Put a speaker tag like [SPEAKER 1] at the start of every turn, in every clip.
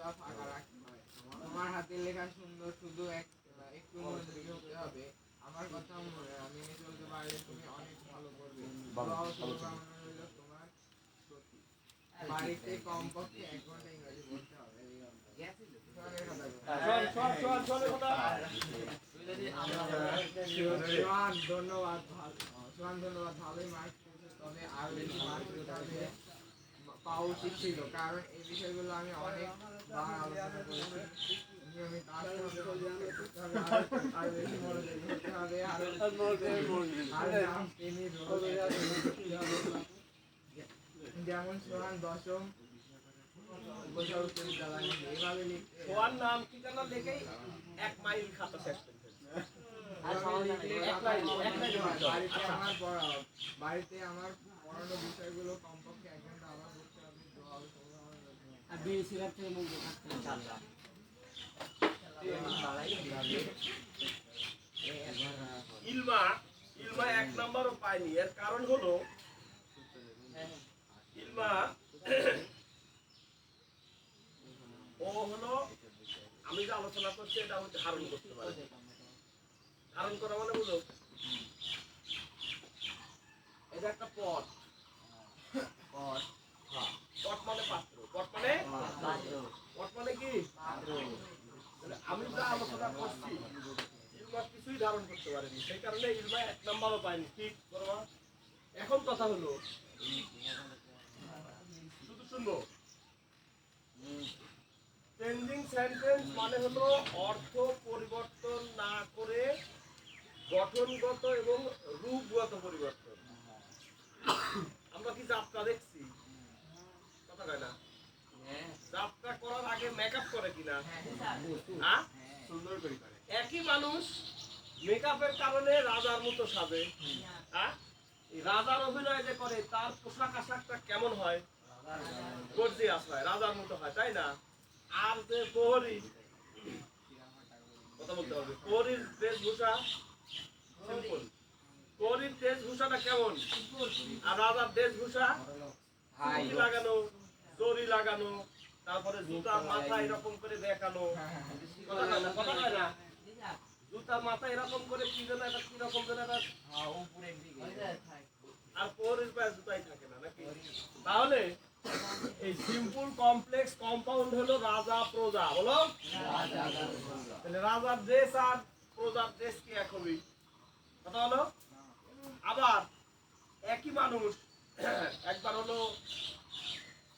[SPEAKER 1] খাতা ফাঁকা রাখতে হয়। তোমার হাতের লেখা সুন্দর, শুধু একটু মনোযোগী হতে হবে। আমার কথা মেনে চলতে পারলে তুমি অনেক ভালো করবে। দোয়া ও শুভকামনা রইল তোমার প্রতি। বাড়িতে কমপক্ষে 1 ঘন্টা ইংরেজি পড়তে হবে। ধন্যবাদ, ভালোই মার্ক পেয়েছে, তবে আরো বেশি মার্ক পেতে হবে, পাওয়া উচিত ছিল, কারণ এই বিষয়গুলো আমি অনেকবার আলোচনা করেছি। নিয়মিত আসতে হবে, আরো বেশি মনোযোগী হতে হবে, যেমন সোহান দশম উচ্চ বিদ্যালয় এইভাবে লিখতে
[SPEAKER 2] সোহান নাম ঠিকানা দেখেই 1 মাইল খাতা শেষ করতে
[SPEAKER 1] বাড়িতে আমার পড়ানো বিষয়গুলো কমপক্ষে 1 ঘন্টা আবার করতে হবে।
[SPEAKER 2] ইলমা 1 নাম্বারও পায়নি। এর কারণ হলো ইলমা ও হলো, আমি যে আলোচনা করছি এটা হচ্ছে ধারণ করতে পারে। ধারণ করা মানে বুঝো, এটা একটা পট। পট মানে পাত্র। পট মানে কি? আমি যা আলোচনা করছি ইলমা কিছুই ধারণ করতে পারেনি, সেই কারণে ইলমা 1 নাম্বারও পায়নি। ঠিক করবা? এখন কথা হলো, শুধু শুনবো, চেঞ্জিং সেন্টেন্স মানে হলো অর্থ পরিবর্তন না করে গঠনগত এবং রূপগত পরিবর্তন। আমরা কি যাত্রা দেখছি? কথা কয় না? যাত্রা করার আগে মেকআপ করে কিনা? সুন্দর করে করে। একই মানুষ মেকআপের কারণে রাজার মতো সাজে। এই রাজার অভিনয় যে করে, তার পোশাক আশাকটা কেমন হয়? গর্জিয়াস হয়, রাজার মতো হয়, তাই না? আর যে প্রহরী, কথা বলতে হবে, প্রহরীর বেশভূষা সিম্পল। প্রহরীর বেশভূষাটা কেমন? আর রাজার বেশভূষা লাগানো, দড়ি লাগানো, তারপরে জুতা মাথা এরকম করে দেখানো। কথা হয় না? জুতা মাথা এরকম করে কি যেন একটা কিরকম যেন একটা, আর প্রহরীর পায়ে জুতাই থাকে না নাকি? তাহলে এই সিম্পল কমপ্লেক্স কম্পাউন্ড হলো রাজা প্রজা। বলো, তাহলে রাজার ড্রেস আর প্রজার ড্রেস কি এক হবে? কথা হলো। আবার একই মানুষ একবার হলো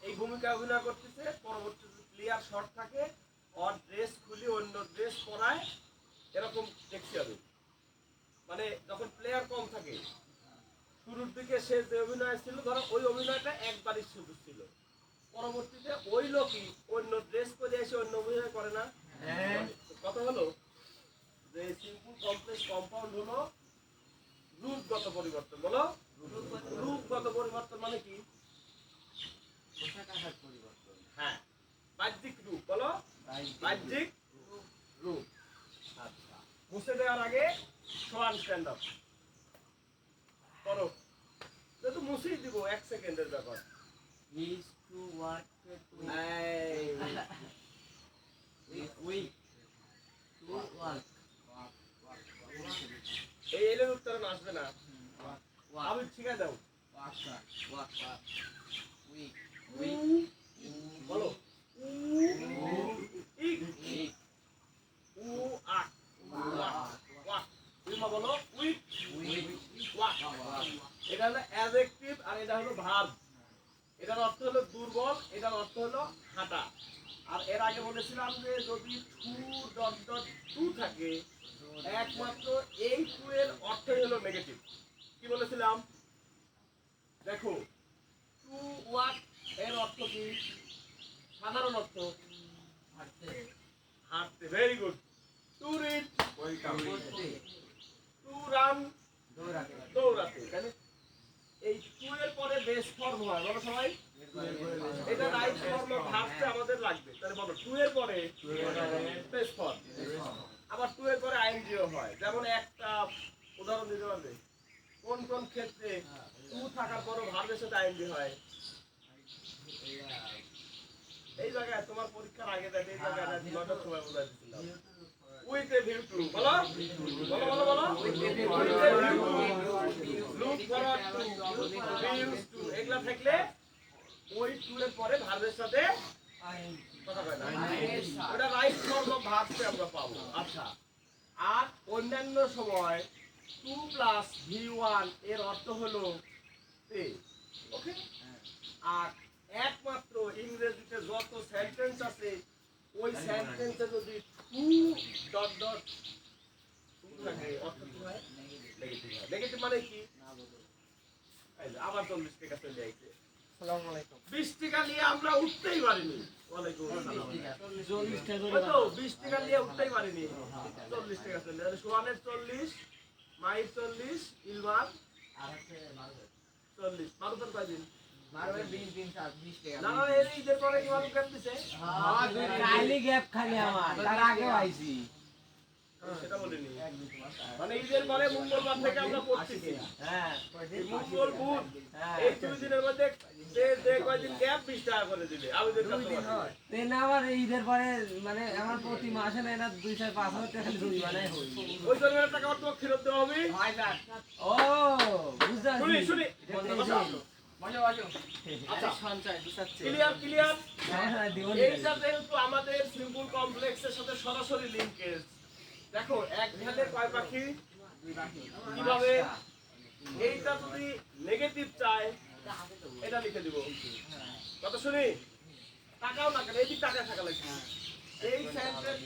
[SPEAKER 2] এই ভূমিকা অভিনয় করতেছে, পরবর্তীতে ক্লিয়ার শর্ট থাকে, ওর ড্রেস খুলে অন্য ড্রেস পরায়, এরকম দেখতে হবে। মানে যখন প্লেয়ার কম থাকে, শুরুর দিকে সে যে অভিনয় ছিল, ধরো ওই অভিনয়টা একবারই শুরু ছিল, পরবর্তীতে ওই লোকই অন্য ড্রেস পরে এসে অন্য অভিনয় করে না? কথা হলো যে সিম্পল কমপ্লেক্স কম্পাউন্ড হলো রূপগত পরিবর্তন। বলো, রূপগত পরিবর্তন মানে কি? হ্যাঁ, বাহ্যিক রূপ। বলো, বাহ্যিক রূপ। আচ্ছা, মুছে দেওয়ার আগে সোয়ান স্ট্যান্ড আপ করো। তো মুছেই দিব, 1 সেকেন্ডের ব্যাপার। এই এলের উত্তরণ আসবে না, আমি ঠিক আছে। দাও বলো, বলো, এটা হলো অ্যাডজেক্টিভ আর এটা হলো ভার্ব। এটার অর্থ হলো দুর্বল, এটার অর্থ হলো হাঁটা। আর এর আগে বলেছিলাম যে যদি টু থাকে, একমাত্র এই টু এর অর্থই হলো নেগেটিভ। কি বলেছিলাম? দেখো, টু ওয়াক এর অর্থ কি? সাধারণ অর্থ হাঁটতে। Very good. To read, to run, দৌড়াতে। এই টু এর পরে বেস ফর্ম হয়, বলো সবাই। এটা রাইট ফর্ম অফ ভার্বতে আমাদের লাগবে। তাহলে বলো, টু এর পরে বেস ফর্ম, আবার টু এর পরে আইএনজিও হয়। যেমন একটা উদাহরণ দিতে পারবে? কোন কোন ক্ষেত্রে টু থাকার পরও ভার্বের সাথে আইএনজি হয়? এই জায়গায় তোমার পরীক্ষার আগে যাতে এই জায়গাটা 9টার সময় বোঝাই দিছিলাম উইথ এ ভিউ টু বলো বলো with a view to look forward to views to এগুলা থাকলে ওই টু এর পরে ভার্বের সাথে কথা কয় না ওটা রাইট ফর্ম অফ ভার্বসে আমরা পাবো আচ্ছা আর অন্যান্য সময় 2 প্লাস v1 এর অর্থ হলো তে ওকে আর একমাত্র ইংরেজিতে যত সেন্টেন্স আছে ওই সেন্টেন্সে যদি 2 ডট ডট 2 থাকে অর্থ কি হয় নেগেটিভ হয় নেগেটিভ মানে কি এই যে আবার 40 টাকা চলে আইছে
[SPEAKER 1] আসসালামু আলাইকুম
[SPEAKER 2] 20 টাকা নিয়ে আমরা উঠতেই পারিনি ওয়ালাইকুম আসসালাম
[SPEAKER 1] 40 টাকা
[SPEAKER 2] ওই তো 20 টাকা নিয়ে উঠতেই পারিনি 40 টাকা চলে আর সোহানের 40 মাইর 40 ইলমার 40 মারুফের কয়দিন
[SPEAKER 1] মারবে 20 দিন 20 টাকা
[SPEAKER 2] না না এই ঈদের পরে কি মারুফ কেন দিছে
[SPEAKER 3] কাইলি গ্যাপ খালি আমার তার আগে আইছি
[SPEAKER 2] সেটা বলিনি মানে ঈদের পরে মঙ্গলবার থেকে আমরা পড়তেছি
[SPEAKER 3] হ্যাঁ
[SPEAKER 2] এই মঙ্গল বুধ
[SPEAKER 3] হ্যাঁ
[SPEAKER 2] এই দুই দিনের মধ্যে যে কয়দিন গ্যাপ 20 টাকা করে দিবে আমি যে কত হয়
[SPEAKER 3] তেন আবার ঈদের পরে মানে আমার প্রতি মাসে না এটা 2-5,000 টাকা জমি বানাই হই
[SPEAKER 2] ওই জন্য টাকা আমার তোমাকে ফেরত দেওয়া হবে
[SPEAKER 3] ও বুঝছ
[SPEAKER 2] শুনি আচ্ছা ক্লিয়ার
[SPEAKER 3] দিব
[SPEAKER 2] এইটা যেহেতু আমাদের সিম্পল কমপ্লেক্সের সাথে সরাসরি লিংকেজ দেখো এক ঢালে কয় পাখি কিভাবে এইটা যদি নেগেটিভ চাই এটা লিখে দিব কথা শুনি টাকাও না কেন এই টাকা থাকা লাগবে এই সেন্টেন্স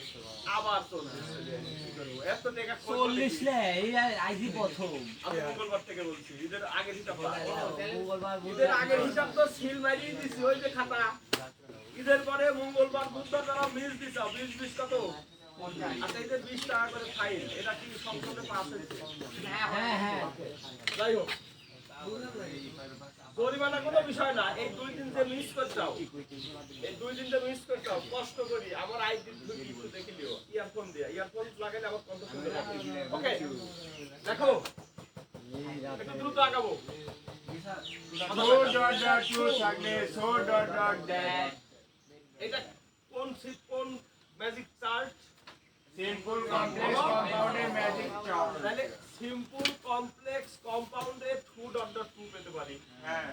[SPEAKER 2] আবার 40 এত টাকা
[SPEAKER 3] 40 লে এই আইজি প্রথম
[SPEAKER 2] আমি মঙ্গলবার থেকে বলছি ঈদের আগের হিসাবটা
[SPEAKER 3] মঙ্গলবার
[SPEAKER 2] ঈদের আগের হিসাব তো সিল মারিয়ে দিছি ওই যে খাতা ঈদের পরে মঙ্গলবার বুধবার যারা মিস দিছো 20 কত আচ্ছা এই যে 20 টাকা করে ফাইন এটা কি সংসদে পাস হয়েছে
[SPEAKER 3] হ্যাঁ হ্যাঁ
[SPEAKER 2] যাই হোক জরিমানা কোনো বিষয় না এই 2 দিন যে মিস করছাও এই 2 দিন যে মিস করছাও কষ্ট করি আমার আইডি থেকে একটু দেখে লিও ইয়ারফোন লাগাইলে আমার কত সুন্দর লাগে ওকে দেখো একটু দ্রুত আগাবো এটা কোন ম্যাজিক চার্ট
[SPEAKER 1] সিম্পল কমপ্লেক্স কম্পাউন্ডের ম্যাজিক চার্ট
[SPEAKER 2] তাহলে সিম্পল কমপ্লেক্স কম্পাউন্ডে 2 ডট ডট 2 পেতে পারি
[SPEAKER 1] হ্যাঁ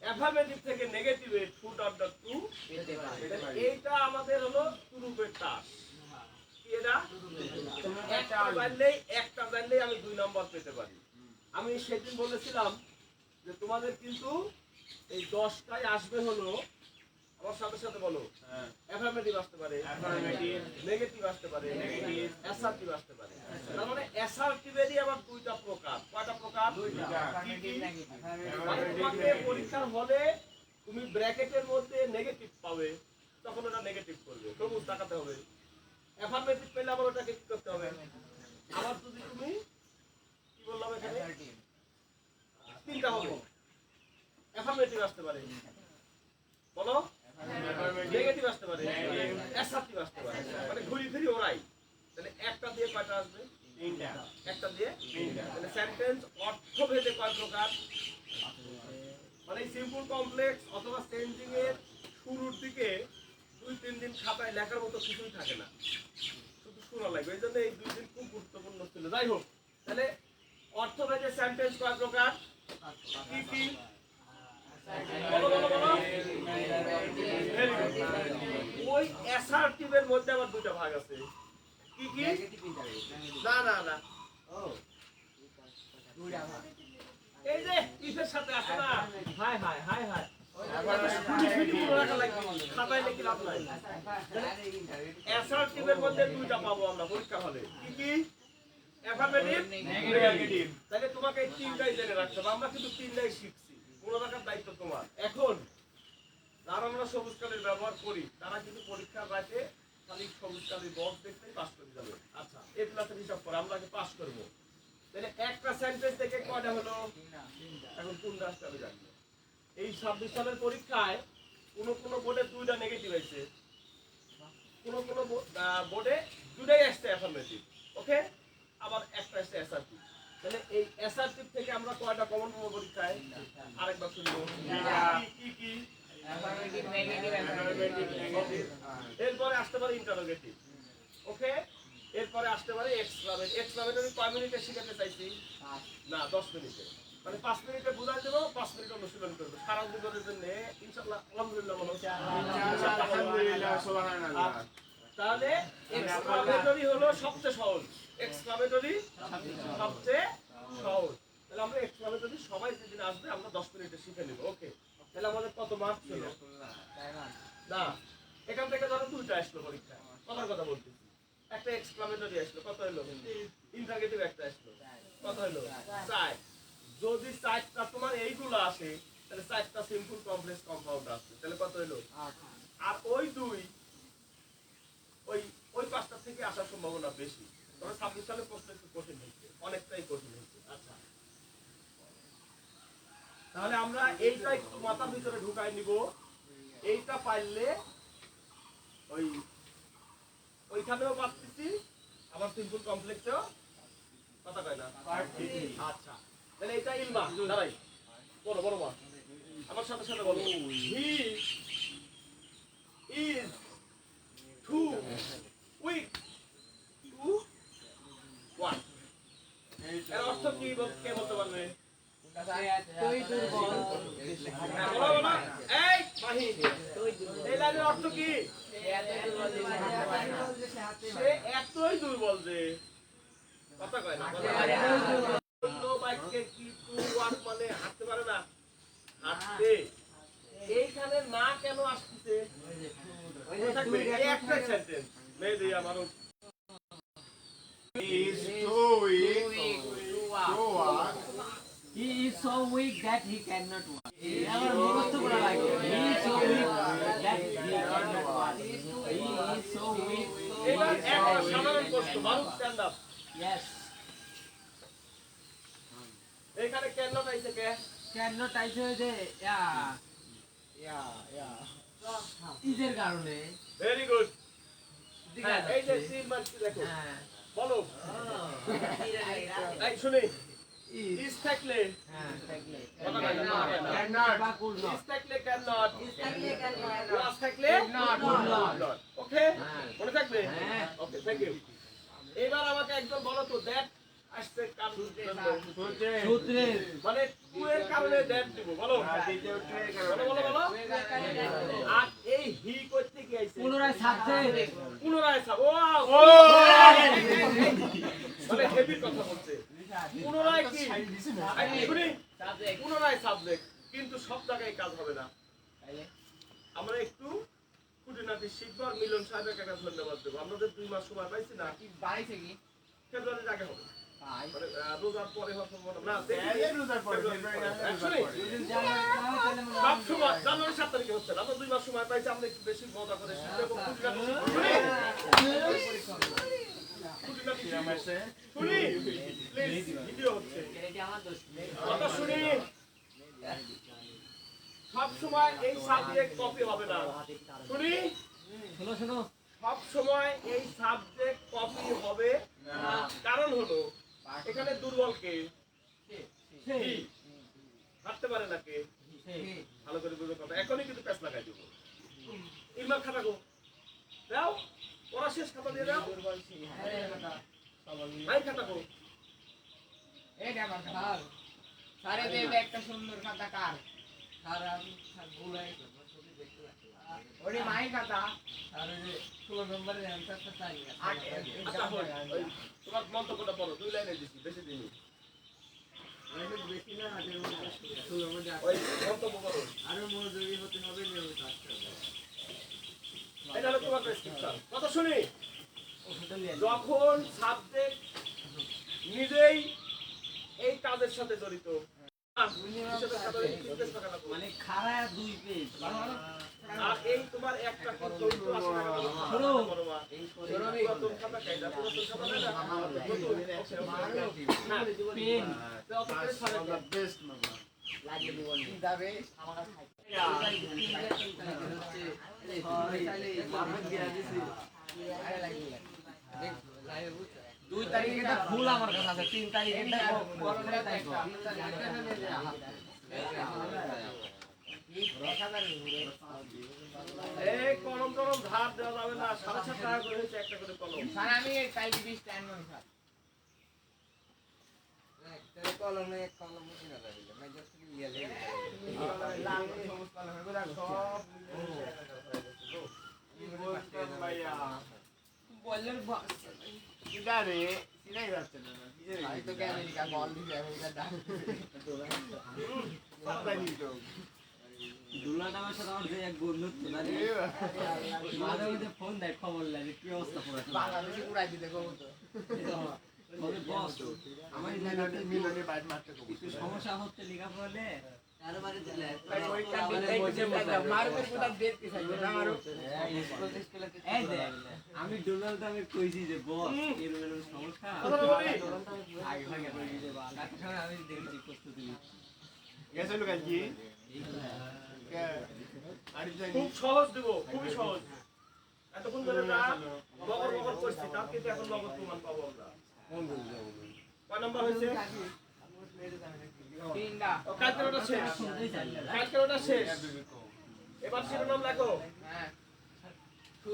[SPEAKER 2] অ্যাফার্মেটিভ থেকে নেগেটিভে 2 ডট ডট 2
[SPEAKER 1] পেতে পারি
[SPEAKER 2] এইটা আমাদের হলো টুরুপের টাস কি এটা একটা জানলেই আমি 2 নাম্বার পেতে পারি আমি সেদিন বলেছিলাম যে তোমাদের কিন্তু এই 10টাই আসবে হলো আমার সাথে সাথে বলো অ্যাফার্মেটিভ আসতে পারে
[SPEAKER 1] অ্যাফার্মেটিভ
[SPEAKER 2] নেগেটিভ আসতে পারে নেগেটিভ অ্যাসার্টিভ আসতে পারে তার মানে অ্যাসার্টিভেরই আবার দুইটা প্রকার কয়টা প্রকার কি কি মানে তোমাকে পরীক্ষার হলে তুমি ব্র্যাকেটের মধ্যে নেগেটিভ পাবে তখন ওটা নেগেটিভ করবে সবুজ তাকাতে হবে অ্যাফার্মেটিভ পেলে আবার ওটাকে কি করতে হবে আবার যদি তুমি কি বললাম এখানে তিনটা হবে অ্যাফার্মেটিভ আসতে পারে বলো নেগেটিভ আসতে পারে অ্যাসার্টিভ আসতে পারে মানে ঘুরি ফিরি ওরাই তাহলে একটা দিয়ে কয়টা আসবে
[SPEAKER 1] তিনটা
[SPEAKER 2] একটা দিয়ে তাহলে সেন্টেন্স অর্থভেদে কয় প্রকার মানে সিম্পল কমপ্লেক্স অথবা চেঞ্জিং এর শুরুর দিকে 2-3 দিন খাতায় লেখার মতো কিছুই থাকে না শুধু শোনা লাগবে এই জন্য এই 2 দিন খুব গুরুত্বপূর্ণ ছিল যাই হোক তাহলে অর্থভেদে সেন্টেন্স কয় প্রকার কি কি বলো বলো বলো ওই অ্যাসার্টিভের মধ্যে আবার দুটো ভাগ আছে কি কি না না না এই যে ইফের সাথে আছে না হাই হাই হাই হাই খাতায় লিখে লাভ নাই অ্যাসার্টিভের মধ্যে দুইটা পাবো আমরা পরীক্ষা হলে কি কি অ্যাফার্মেটিভ নেগেটিভ তাহলে তোমাকে এই তিনটাই জেনে রাখতে হবে আমরা কিন্তু তিনটাই শিখছি মনে রাখার দায়িত্ব তোমার এখন যারা আমরা সবুজ কালির ব্যবহার করি তারা কিন্তু পরীক্ষার রাতে খালি সবুজ কালির বক্স দেখতেই পাস করে যাবে আচ্ছা এ ক্লাসের হিসাব করে আমরা আগে পাস করবো তাহলে একটা সেন্টেন্স থেকে কয়টা হলো এখন কোন রাস্তা আমি জানি এই 26 সালের পরীক্ষায় কোন বোর্ডে 2টা নেগেটিভ আছে কোন বোর্ডে 2টাই আসছে অ্যাফার্মেটিভ ওকে আবার একটা আসছে অ্যাসার্টিভ তাহলে এই অ্যাসার্টিভ থেকে আমরা কয়টা কমন পাবো পরীক্ষায় আরেকবার শুনবো কি কি
[SPEAKER 1] অ্যাফার্মেটিভ নেগেটিভ অ্যাফার্মেটিভ নেগেটিভ
[SPEAKER 2] এরপর আসতে পারে ইন্টারোগেটিভ, ওকে। এরপরে আসতে পারে এক্সক্লামেটরি। এক্সক্লামেটরি কয় মিনিটে শিখাতে চাইছি? না, 10 মিনিটে। মানে 5 মিনিটে বুঝাই দেবো, 5 মিনিট অনুশীলন করবো সারা জীবনের জন্য। ইনশাআল্লাহ, আলহামদুলিল্লাহ বলো।
[SPEAKER 1] আলহামদুলিল্লাহ, সুবহানাল্লাহ।
[SPEAKER 2] তাহলে এক্সক্লামেটরি হলো সবচেয়ে সহজ। এক্সক্লামেটরি সবচেয়ে সহজ। তাহলে আমরা এক্সক্লামেটরি সবাই যেদিন আসবে আমরা 10 মিনিটে শিখে নিব, ওকে। তাহলে আমাদের কত মার্ক ছিল? না, এখান থেকে ধরো 2টা আসলো পরীক্ষা, কথার কথা বলতেছি। একটা এক্সক্লামেটরি আসলো, কত হলো? ইন্টারোগেটিভ একটা আসলো, কত হলো? 4। যদি 4টা তোমার এইগুলো আসে তাহলে 4টা সিম্পল কমপ্লেক্স কম্পাউন্ড আসবে, তাহলে কত হলো? 8। আর ওই 2 ওই 5টা থেকে আসার সম্ভাবনা বেশি। তবে 26 সালের প্রশ্ন একটু কঠিন হচ্ছে, অনেকটাই কঠিন হচ্ছে। আচ্ছা, তাহলে আমরা এইটা একটু মাথার ভিতরে ঢুকাই নিব। এইটা পাইলে ওইখানেও পাচ্ছি, আবার সিম্পল কমপ্লেক্সেও কথা কয় না। আচ্ছা, তাহলে এটা ইলমা দাঁড়াই, বলো বড় মা আমার সাথে সাথে বলো। He is too weak to one. এর অর্থ কি কে বলতে পারবে?
[SPEAKER 3] তুই দুর্বল।
[SPEAKER 2] বলো বলো, এই মাহি, এই লাইনের অর্থ কি? সে এতই দুর্বল যে কথা কয় না। মানে হাঁটতে পারে না, হাঁটতে। এইখানে না কেন আসতেছে? একটা সেন্টেন্স মেয়ে আমার
[SPEAKER 1] Is too weak to walk.
[SPEAKER 3] He is so weak that he cannot walk. আমার মুখস্থ করা লাগে। He is so weak that he cannot walk. He is so weak.
[SPEAKER 2] এবার একটা সাধারণ প্রশ্ন, মারুফ স্ট্যান্ড আপ।
[SPEAKER 3] Yes.
[SPEAKER 2] এখানে কেন আইছে কে?
[SPEAKER 3] Cannot আইছে যে ইজের কারণে।
[SPEAKER 2] Very good. এই যে সিম মারছি দেখো,
[SPEAKER 3] হ্যাঁ।
[SPEAKER 2] বলো। এই শুনি, ইজ থাকলে কথা কয় না,
[SPEAKER 1] Cannot.
[SPEAKER 3] বা could not.
[SPEAKER 2] ইজ থাকলে ক্যান নট, ওয়াজ থাকলে
[SPEAKER 3] Not.
[SPEAKER 2] ওকে,
[SPEAKER 3] হ্যাঁ।
[SPEAKER 2] মনে থাকবে?
[SPEAKER 3] হ্যাঁ।
[SPEAKER 2] ওকে, থ্যাংক ইউ। এবার আমাকে একদম বলো তো, দ্যাট আসছে কার জন্য?
[SPEAKER 3] সূত্রের
[SPEAKER 2] মানে টু এর কারণে দ্যাট দিব, বলো।
[SPEAKER 1] দ্বিতীয় টু এর
[SPEAKER 2] বলো
[SPEAKER 1] কারণে।
[SPEAKER 2] বলো বলো। আর এই হি করতে কি আইছে?
[SPEAKER 3] পুনরায় সাবজেক্ট।
[SPEAKER 2] পুনরায় সাব। ও মানে হেভি কথা বলছে। পুনরায় কি? শুনি, পুনরায় সাবজেক্ট, কিন্তু সব জায়গায় কাজ হবে না। আমরা একটু খুঁটিনাটি শিখবো। আর মিলন সাহেবের কাছে ধন্যবাদ দেবো। আমাদের 2 মাস সময় পাইছি না,
[SPEAKER 3] বাড়িছে কি?
[SPEAKER 2] ফেব্রুয়ারির আগে হবে,
[SPEAKER 3] তাই।
[SPEAKER 2] মানে রোজার পরে হওয়ার সম্ভাবনা না।
[SPEAKER 1] এই রোজার পরে, ফেব্রুয়ারি না, রোজার
[SPEAKER 2] শুনি,
[SPEAKER 1] পরে।
[SPEAKER 3] যদি জানুয়ারি না হয় তাহলে মনে
[SPEAKER 2] সব
[SPEAKER 3] হয়
[SPEAKER 2] সময় জানুয়ারি 7 তারিখে হচ্ছে না। আমরা 2 মাস সময় পাইছি, আমরা একটু বেশি মজা করে শিখবো এবং খুঁটিনাটি শিখবো। খুঁটিনাটি শিখবো। শুনি, প্লিজ, ভিডিও হচ্ছে, কথা শুনি। সব সময় এই সাবজেক্ট কপি হবে না। শুনি,
[SPEAKER 3] শোনো শোনো।
[SPEAKER 2] সব সময় এই সাবজেক্ট কপি হবে না। কারণ হলো এখানে দুর্বল কে?
[SPEAKER 3] সেই
[SPEAKER 2] হাঁটতে পারে না কে? ভালো করে বুঝো কথা। এখনই কিন্তু প্যাচ লাগাই দেবো। ইমাম খাতা গো দাও, পড়া শেষ, খাতা দিয়ে দাও। নাই খাতা গো।
[SPEAKER 4] এটা আমার খাল সারে দে একটা সুন্দর খাতা কার
[SPEAKER 3] আর আমি বলাই
[SPEAKER 4] ওরে মাই খাতা
[SPEAKER 3] আর ওই যে 16 নম্বরের অ্যানসারটা চাই।
[SPEAKER 2] আচ্ছা, ওই তোমার মন্তব্যটা পড়ো, 2 লাইনে দিছি, বেশি দিনই।
[SPEAKER 3] বেশি না, আগের মধ্যে 16 মধ্যে
[SPEAKER 2] ওই মন্তব্য করো।
[SPEAKER 3] আরো মনোযোগী হতে হবে, নিয়মিত আসতে হবে।
[SPEAKER 2] এটা হলো তোমার প্রেসক্রিপশন। কথা শুনি,
[SPEAKER 3] ওষুধটা নিয়ে
[SPEAKER 2] যখন সাবজেক্ট নিজেই এই কাজের সাথে জড়িত,
[SPEAKER 3] মানে খাড়া 2 পেজ।
[SPEAKER 2] আর এই তোমার একটা কিন্তু
[SPEAKER 3] পেন
[SPEAKER 1] The best, mama.
[SPEAKER 4] লাগিয়ে দিব যাবে আমার খাই
[SPEAKER 3] 2 তারিখেটা ফুল আমার কাছে আছে, 3 তারিখেটা গরমে তাই
[SPEAKER 2] এই কলম টলম ধার দেওয়া যাবে না, 7.5 টাকা করে হয়েছে একটা করে কলম।
[SPEAKER 4] স্যার আমি কালকে 20 টা আনবো স্যার। লাল সবুজ কলম এগুলো সব
[SPEAKER 2] বলতাম ভাইয়া।
[SPEAKER 4] বলের বক্স
[SPEAKER 1] কিটা রে চিনাই যাচ্ছে না
[SPEAKER 4] ভাই তো কে আমেরিকা বল দিছে আমেরিকা ডাক
[SPEAKER 1] পাতাই তো
[SPEAKER 3] দুলাটা আমার সাথে আমার যে এক বন্ধুত্ব না রে, মাঝে মধ্যে ফোন দেয় খবর লাগে কি অবস্থা পুরো
[SPEAKER 4] বাংলাদেশে উড়াই দিতে কব তো
[SPEAKER 3] বলে বস আমার এলাকাতে
[SPEAKER 1] মিলনে বাইট মারতে কব
[SPEAKER 3] একটু সমস্যা হচ্ছে লেখাপড়ালে কারো বাড়ি দিলে
[SPEAKER 4] মারবে কোটা দেখতে চাইবে না মারো
[SPEAKER 3] এই দেখ আমি ডোনাল্ড আমি কইছি যে বস এরকম সমস্যা
[SPEAKER 2] কথা বলি?
[SPEAKER 3] আগে ভাগে করে দিতে বা ডাক্তার সাহেব আমি দেখেছি প্রস্তুতি
[SPEAKER 1] গেছে লোক কি আড়ি যাই
[SPEAKER 2] খুব সহজ দেবো, খুবই সহজ। এতক্ষণ ধরে যা বকর বকর করছি, তার কিন্তু এখন নগদ প্রমাণ পাবো আমরা। কয় নাম্বার হয়েছে?
[SPEAKER 4] তিনটা
[SPEAKER 2] ও, কালকের ওটা শেষ,
[SPEAKER 3] শুনতেই চাই না
[SPEAKER 2] কালকের ওটা শেষ। এবার শিরোনাম লেখো,
[SPEAKER 4] হ্যাঁ টু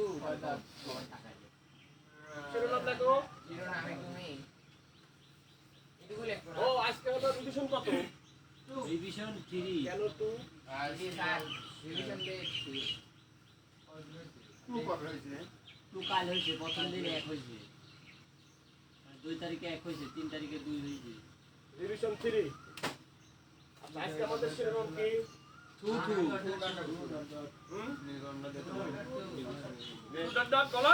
[SPEAKER 2] শিরোনাম লেখো।
[SPEAKER 4] শিরোনামে তুমি এটুকু লিখো
[SPEAKER 2] ও, আজকে হলো রিভিশন কত?
[SPEAKER 3] রিভিশন 3
[SPEAKER 2] কেন টু?
[SPEAKER 4] জি স্যার রিভিশন ডেট
[SPEAKER 1] টু কত হইছে
[SPEAKER 3] টু কাল হয়েছে প্রথম দিন 1 হয়েছে 2 তারিখে 1 হয়েছে 3 তারিখে 2 হয়েছে
[SPEAKER 2] রিভিশন 3। আজকে আমাদের শিরোনাম কি? হুম? ডট ডট বলো।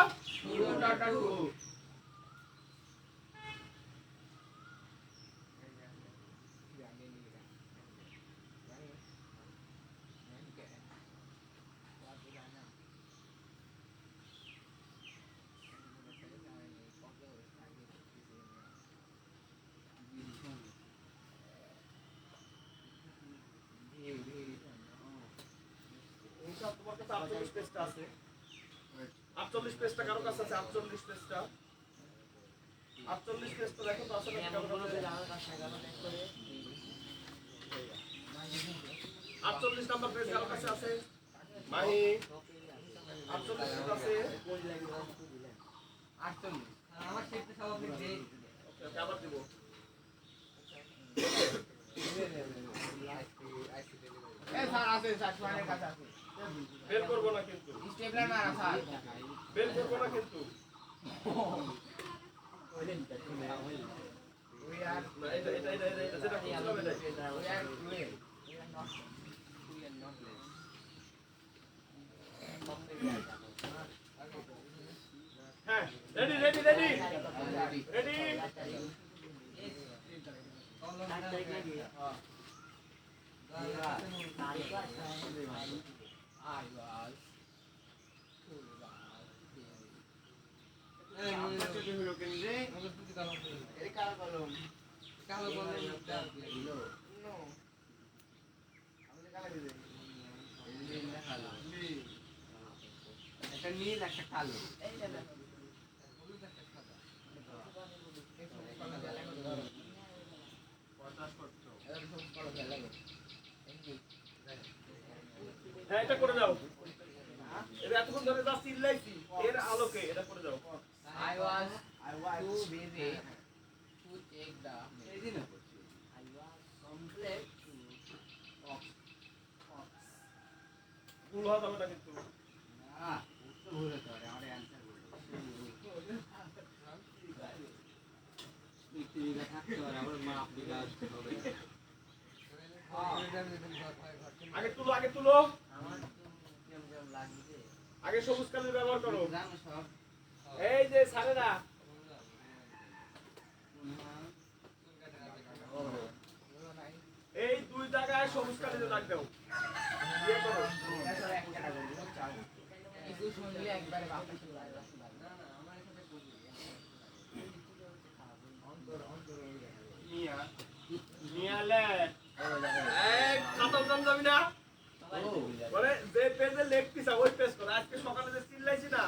[SPEAKER 2] হিসাব তোমার কাছে 48 পেজটা আছে। 48 পেজটা কারো কাছে আছে? 48 পেজটা, 48 পেজটা দেখো তো আসলে কারো কাছে? 48 নাম্বার পেজ কারো কাছে আছে? মাহি 48 পেজ আছে?
[SPEAKER 4] 48 আমার সেটা সব আপনি
[SPEAKER 2] ওকে, ওকে, আবার দিব।
[SPEAKER 4] এ স্যার আছে স্যার সোয়ানের কাছে আছে
[SPEAKER 2] বের করবো না কিন্তু,
[SPEAKER 4] স্টেপলার মারা স্যার
[SPEAKER 2] বের করবো না কিন্তু।
[SPEAKER 4] উই আর
[SPEAKER 2] না, এটা যেটা বলছিলাম এটাই।
[SPEAKER 4] উই আর ফ্লুয়েন্ট
[SPEAKER 2] হ্যাঁ, রেডি রেডি রেডি রেডি।
[SPEAKER 3] একটা নীল একটা কালো
[SPEAKER 2] হ্যাঁ, এটা করে দাও। এটা এতক্ষণ ধরে যা চিল্লাইছি এর আলোকে এটা করে দাও।
[SPEAKER 4] I was too busy to check the I was complex
[SPEAKER 2] ভুল হওয়া যাবে না কিন্তু। আগে তুলো, আগে তুলো, আগে সবুজ কালি ব্যবহার করো। এই যে স্যারেরা, এই 2 জায়গায় সবুজ কালি দাগ দাও, দিয়ে করো।
[SPEAKER 4] কিছু শুনলে একবারে বাপরে
[SPEAKER 2] নিয়ালে এই খাতা উঠান যাবি না? বলে যে পেজে লেগ পিস ওই পেজ করো। আজকে সকালে যে চিল্লাইছি না,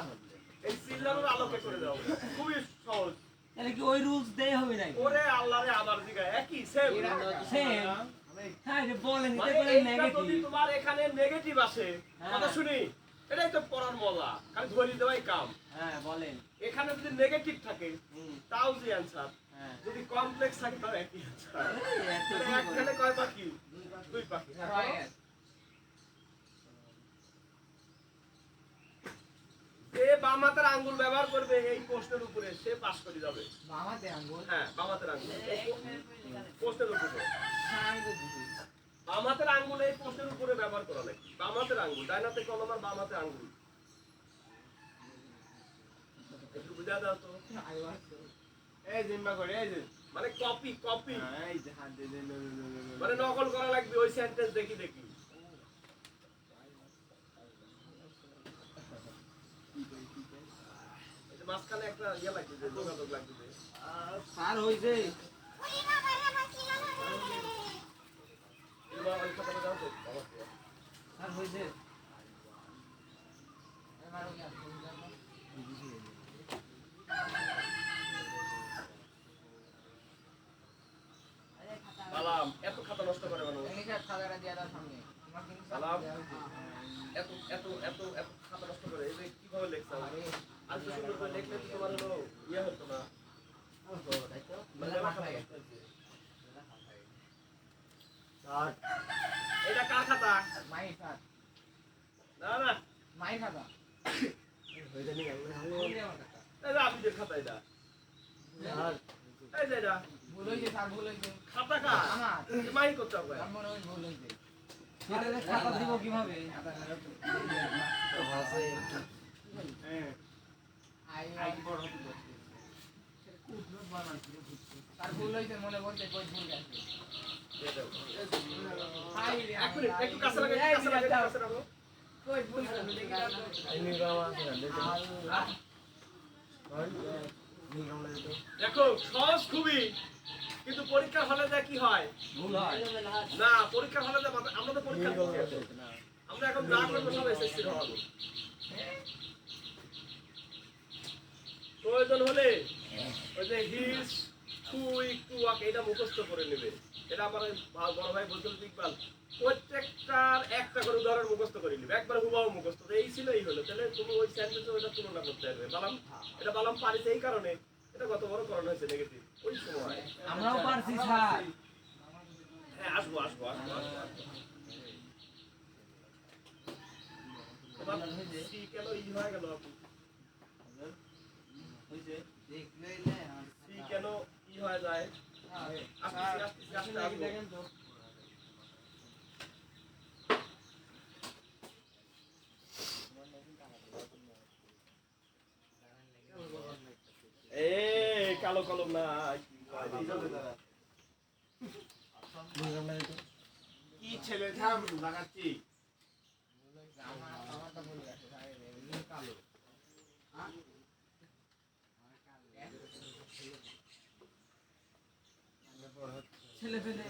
[SPEAKER 2] এই চিল্লানোর আলোকে করে দাও। খুবই সহজ।
[SPEAKER 3] তাহলে কি ওই রুলস দেই হবে নাকি
[SPEAKER 2] ওরে আল্লাহ রে, আবার জিগা একই সেম
[SPEAKER 3] সেম হ্যাঁ রে বলেন
[SPEAKER 2] মানে
[SPEAKER 3] এটা বলেন
[SPEAKER 2] এইটা যদি
[SPEAKER 3] নেগেটিভ
[SPEAKER 2] তোমার এখানে নেগেটিভ আসে,
[SPEAKER 3] হ্যাঁ।
[SPEAKER 2] কথা শুনি, এটাই তো পড়ার মজা, খালি ধরে দেওয়াই কাম।
[SPEAKER 3] হ্যাঁ বলেন
[SPEAKER 2] এখানে যদি নেগেটিভ থাকে তাও যে অ্যান্সার,
[SPEAKER 3] হ্যাঁ
[SPEAKER 2] যদি কমপ্লেক্স থাকে তাও একই অ্যান্সার।
[SPEAKER 3] এত
[SPEAKER 2] মানে
[SPEAKER 3] কি
[SPEAKER 2] এক খেলে কয় পাখি? দুই পাখি। যে বাম হাতের আঙ্গুল ব্যবহার করবে এই প্রশ্নের উপরে সে পাস করে যাবে।
[SPEAKER 1] মামাতে আঙ্গুল
[SPEAKER 2] হ্যাঁ, বাম হাতের আঙ্গুল এই প্রশ্নের উপরে। বাম হাতের আঙ্গুল এই প্রশ্নের উপরে ব্যবহার করা লাগে। বাম হাতের আঙ্গুল, ডান হাতে কলম আর বাম হাতের আঙ্গুল। একটু বুঝা দাও তো।
[SPEAKER 1] এই জিম্বা করে এই যে
[SPEAKER 2] মানে কপি কপি,
[SPEAKER 1] এই যে হাত দিয়ে দে
[SPEAKER 2] মানে নকল করা লাগবে ওই সেন্টেন্স দেখি দেখি। এই যে মাঝখানে একটা ইয়ে লাগবে, যে যোগাযোগ লাগবে যে।
[SPEAKER 3] স্যার হইছে
[SPEAKER 2] এবার ওই কথাটা দাও তো।
[SPEAKER 3] স্যার হইছে
[SPEAKER 2] সালাম, এত খাতা নষ্ট করে মানুষ।
[SPEAKER 1] খাদারা দিয়ে দাও সামনে তোমার কিন্তু
[SPEAKER 2] সালাম, এত এত এত এত খাতা নষ্ট করে। এই যে কিভাবে লেখছো? আর তো সুন্দর করে লেখলে তো তোমার হলো ইয়ে হতো না। মানে এটা কার খাতা?
[SPEAKER 1] মাইর খাত
[SPEAKER 2] না না,
[SPEAKER 1] মাইর খাতা
[SPEAKER 2] এই যে আবিদের খাতা এটা। এই যে এটা
[SPEAKER 1] ভুল হয়েছে স্যার ভুল হয়েছে
[SPEAKER 2] খাতা কার?
[SPEAKER 1] আমার
[SPEAKER 2] মাই করতে হবে।
[SPEAKER 1] আমার মনে হয় ভুল হয়েছে
[SPEAKER 3] এটা খাতা দিব কিভাবে
[SPEAKER 1] তার ভুল হয়েছে মনে বলতে কই ভুল গেছে
[SPEAKER 2] এক মিনিট, একটু কাছে লাগা, কাছে লাগা, কাছে রাখো।
[SPEAKER 1] কই ভুল গেছে দেখি দাও তো।
[SPEAKER 2] দেখো সহজ খুবই, কিন্তু পরীক্ষার হলে যা কি হয়?
[SPEAKER 3] ভুল হয়
[SPEAKER 2] না, পরীক্ষার হলে যা আমরা তো পরীক্ষা দিচ্ছি এখন। আমরা এখন যা করবো সব এসএসসি হলো। প্রয়োজন হলে ওই যে হিস কুইক টু ওয়াক এটা মুখস্থ করে নেবে। এটা আমার ওই বড় ভাই বলছিল ইকবাল, প্রত্যেকটার একটা করে উদাহরণ মুখস্থ করে নেবে, একবার হুবাহু মুখস্থ। এই ছিল এই হলো, তাহলে তুমি ওই সেন্টেন্সে ওটা তুলনা করতে পারবে। বালাম এটা বালাম পারিছে এই কারণে, এটা গত বড় করণ হয়েছে নেগেটিভ ওই সময়।
[SPEAKER 3] আমরাও পারছি স্যার
[SPEAKER 2] হ্যাঁ, আসবো আসবো আসবো আসবো আসবো। এবার সি কেন ই হয়ে গেল? সি কেন ই হয়ে যায়? আস্তে আস্তে আস্তে আস্তে আসবো।
[SPEAKER 3] দেখেন তো
[SPEAKER 2] এই কালো কলম না কি ছেলে থাম লাগাচ্ছি।
[SPEAKER 1] আমারটা ভুল গেছে কালো
[SPEAKER 3] ছেলে পেলে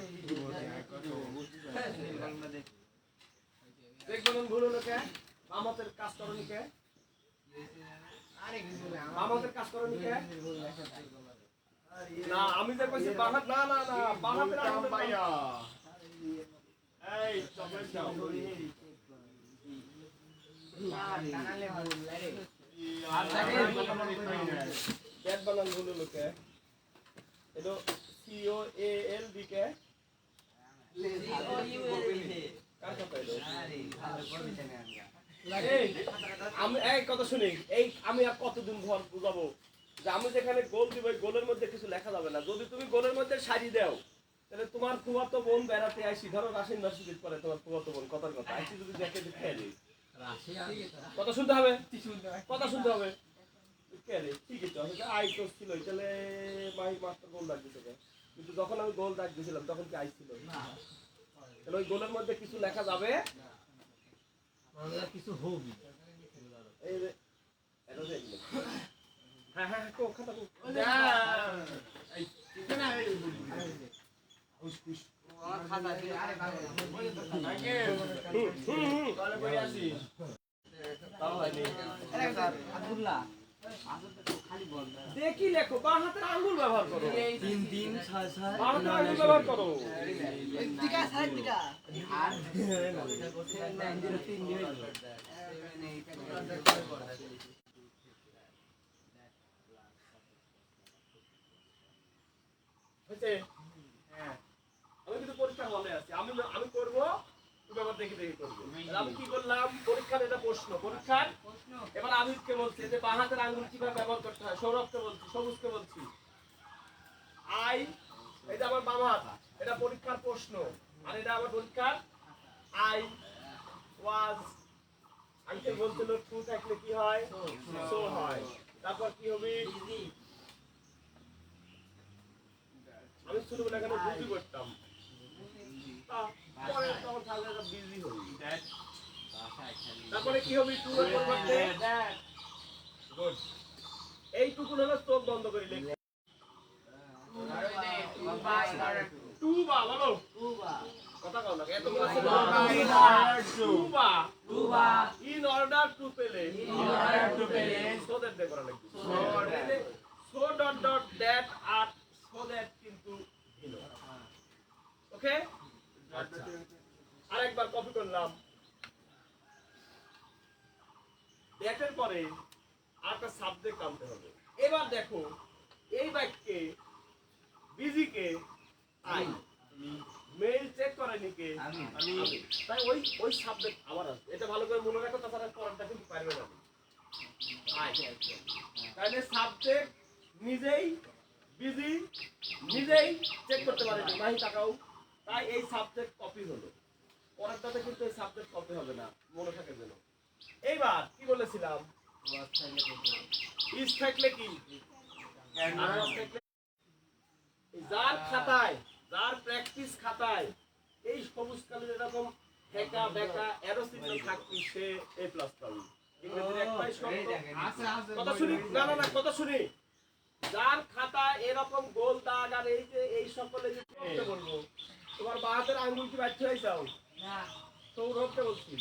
[SPEAKER 2] দেখবেন ভুল হলো কে? মামতের কাজ করনি কে?
[SPEAKER 1] আরে কিছু না
[SPEAKER 2] মামতের কাজ করনি কে?
[SPEAKER 1] ভুল গেছে
[SPEAKER 2] না, আমি যে কইছি বাহাত, না না না, বাহাতের আঙুলের ভাইয়া এই চকলেট দাও।
[SPEAKER 1] কানালে ভুল আরে
[SPEAKER 2] ব্যাট বানান ভুল হলো কে? এটা COALD কে? কার কথা এলো? এই, আমি এই কথা শুনি, এই আমি আর কতদিন ঘর বুঝাবো যে আমি যেখানে গোল দিব ওই গোলের মধ্যে কিছু লেখা যাবে না। যদি তুমি গোলের মধ্যে সারি দাও তাহলে তোমার ফুফাতো বোন বেড়াতে আসি, ধরো রাশিন নার্সিকিট করে তোমার ফুফাতো বোন, কথার কথা আসি যদি দেখে যে খেয়ালি কথা শুনতে হবে, কথা শুনতে হবে। খেয়ালি ঠিকই তো আই তো ছিল, তাহলে মাই মাস্টার গোল ডাক দিতে, কিন্তু যখন আমি গোল ডাক দিয়েছিলাম তখন কি আই ছিল? তাহলে ওই গোলের মধ্যে কিছু লেখা যাবে,
[SPEAKER 3] কিছু হবে
[SPEAKER 2] এই যে এটা দেখলে হ্যাঁ হ্যাঁ কো খাতা কো
[SPEAKER 1] খাতা দিয়ে আরে ভালো
[SPEAKER 2] তাহলে বই আসি তাও হয়নি।
[SPEAKER 3] আব্দুল্লাহ খালি বল
[SPEAKER 2] দেখি লেখো, বাঁ হাতের আঙ্গুল ব্যবহার করো।
[SPEAKER 3] 3 3 6 6
[SPEAKER 2] বাঁ হাতের আঙ্গুল ব্যবহার করো।
[SPEAKER 3] আর 903 নিয়ে হলো
[SPEAKER 2] হয়েছে? আমি কিন্তু পরীক্ষা হলে আছি, আমি আমি করবো, তুমি আবার দেখে দেখে করবে। তাহলে আমি কি করলাম, পরীক্ষার এটা প্রশ্ন, পরীক্ষার এবার আবিদকে বলছি যে বাঁ হাতের আঙ্গুল কিভাবে ব্যবহার করতে হয়, সৌরভকে বলছি, সবুজকে বলছি। আই, এটা আমার বাম হাত, এটা পরীক্ষার প্রশ্ন, আর এটা আমার পরীক্ষার আই ওয়াজ। আঙ্কেল বলছিল টু থাকলে কি হয়, সো হয়। তারপর কি হবে, আমি ছোটবেলা এখানে বুঝি করতাম, পরে তখন তাহলে বিজি হই। তারপরে কি হবে, টু এর পরিবর্তে গুড, এইটুকু হলো চোখ বন্ধ করে লিখবে। টু বা বলো, কথা কও না, এতগুলো ছিল টু বা ইন অর্ডার টু পেলে, সো দ্যাট দে করা লাগবে, সো ডট ডট দ্যাট আর সো দ্যাট কিন্তু ওকে। আচ্ছা, আরেকবার কপি করলাম, দ্যাটের পরে আরেকটা সাবজেক্ট আনতে হবে। এবার দেখো এই বাক্যে বিজিকে আই, মেইল চেক করেনি কে, আমি। তাই ওই সাবজেক্ট আমার আছে, এটা ভালো করে মনে রাখো, তাছাড়া পড়াটা কিন্তু পারবে না। আই তাহলে সাবজেক্ট নিজেই বিজি নিজেই চেক করতে পারেনি, মাহি তাকাও, তাই এই সাবজেক্ট কপি হলো। পরেরটাতে কিন্তু এই সাবজেক্ট কপি হবে না, মনে থাকে যেন। এইবার কি বলেছিলাম, ইস থাকলে কি, যার খাতায়, যার প্র্যাকটিস খাতায় এই সবুজ কালের এরকম হেকা বেকা এরো চিহ্ন থাকবে, সে এ প্লাস পাবে। ইংরেজির একটাই শব্দ, কথা শুনি, না না না কথা শুনি, যার খাতায় এরকম গোল দাগ আর এই যে এই সকলে যে করতে বলবো, তোমার বাঁ হাতের আঙ্গুল কি বাধ্য হয়ে যাও না, সৌরভকে বলছি।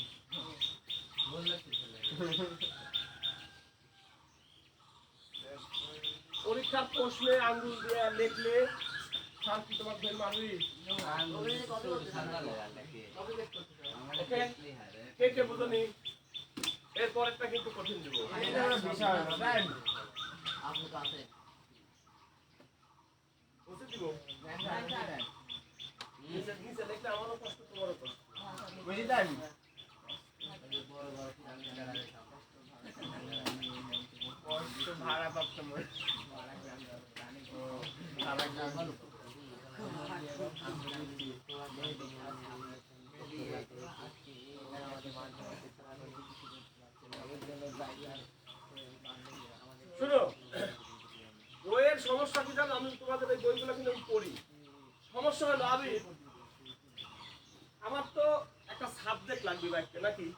[SPEAKER 2] পরীক্ষার প্রশ্নে আঙ্গুল দিয়ে লিখলে শান্তি তোমার ধরে মারবি। কে কে বুঝনি, এরপরেরটা কিন্তু কঠিন দিব। বুঝতে দিব, নিচে লিখলে আমারও কষ্ট, তোমারও কষ্ট, বুঝি তাই। ভাড়া প্রাপ্ত শুনো, বইয়ের সমস্যা কি জানো, আমি তোমাদের এই বইগুলো কিন্তু আমি পড়ি। সমস্যা হলো আমি, আমার তো একটা সাবজেক্ট লাগবে বাক্যে নাকি,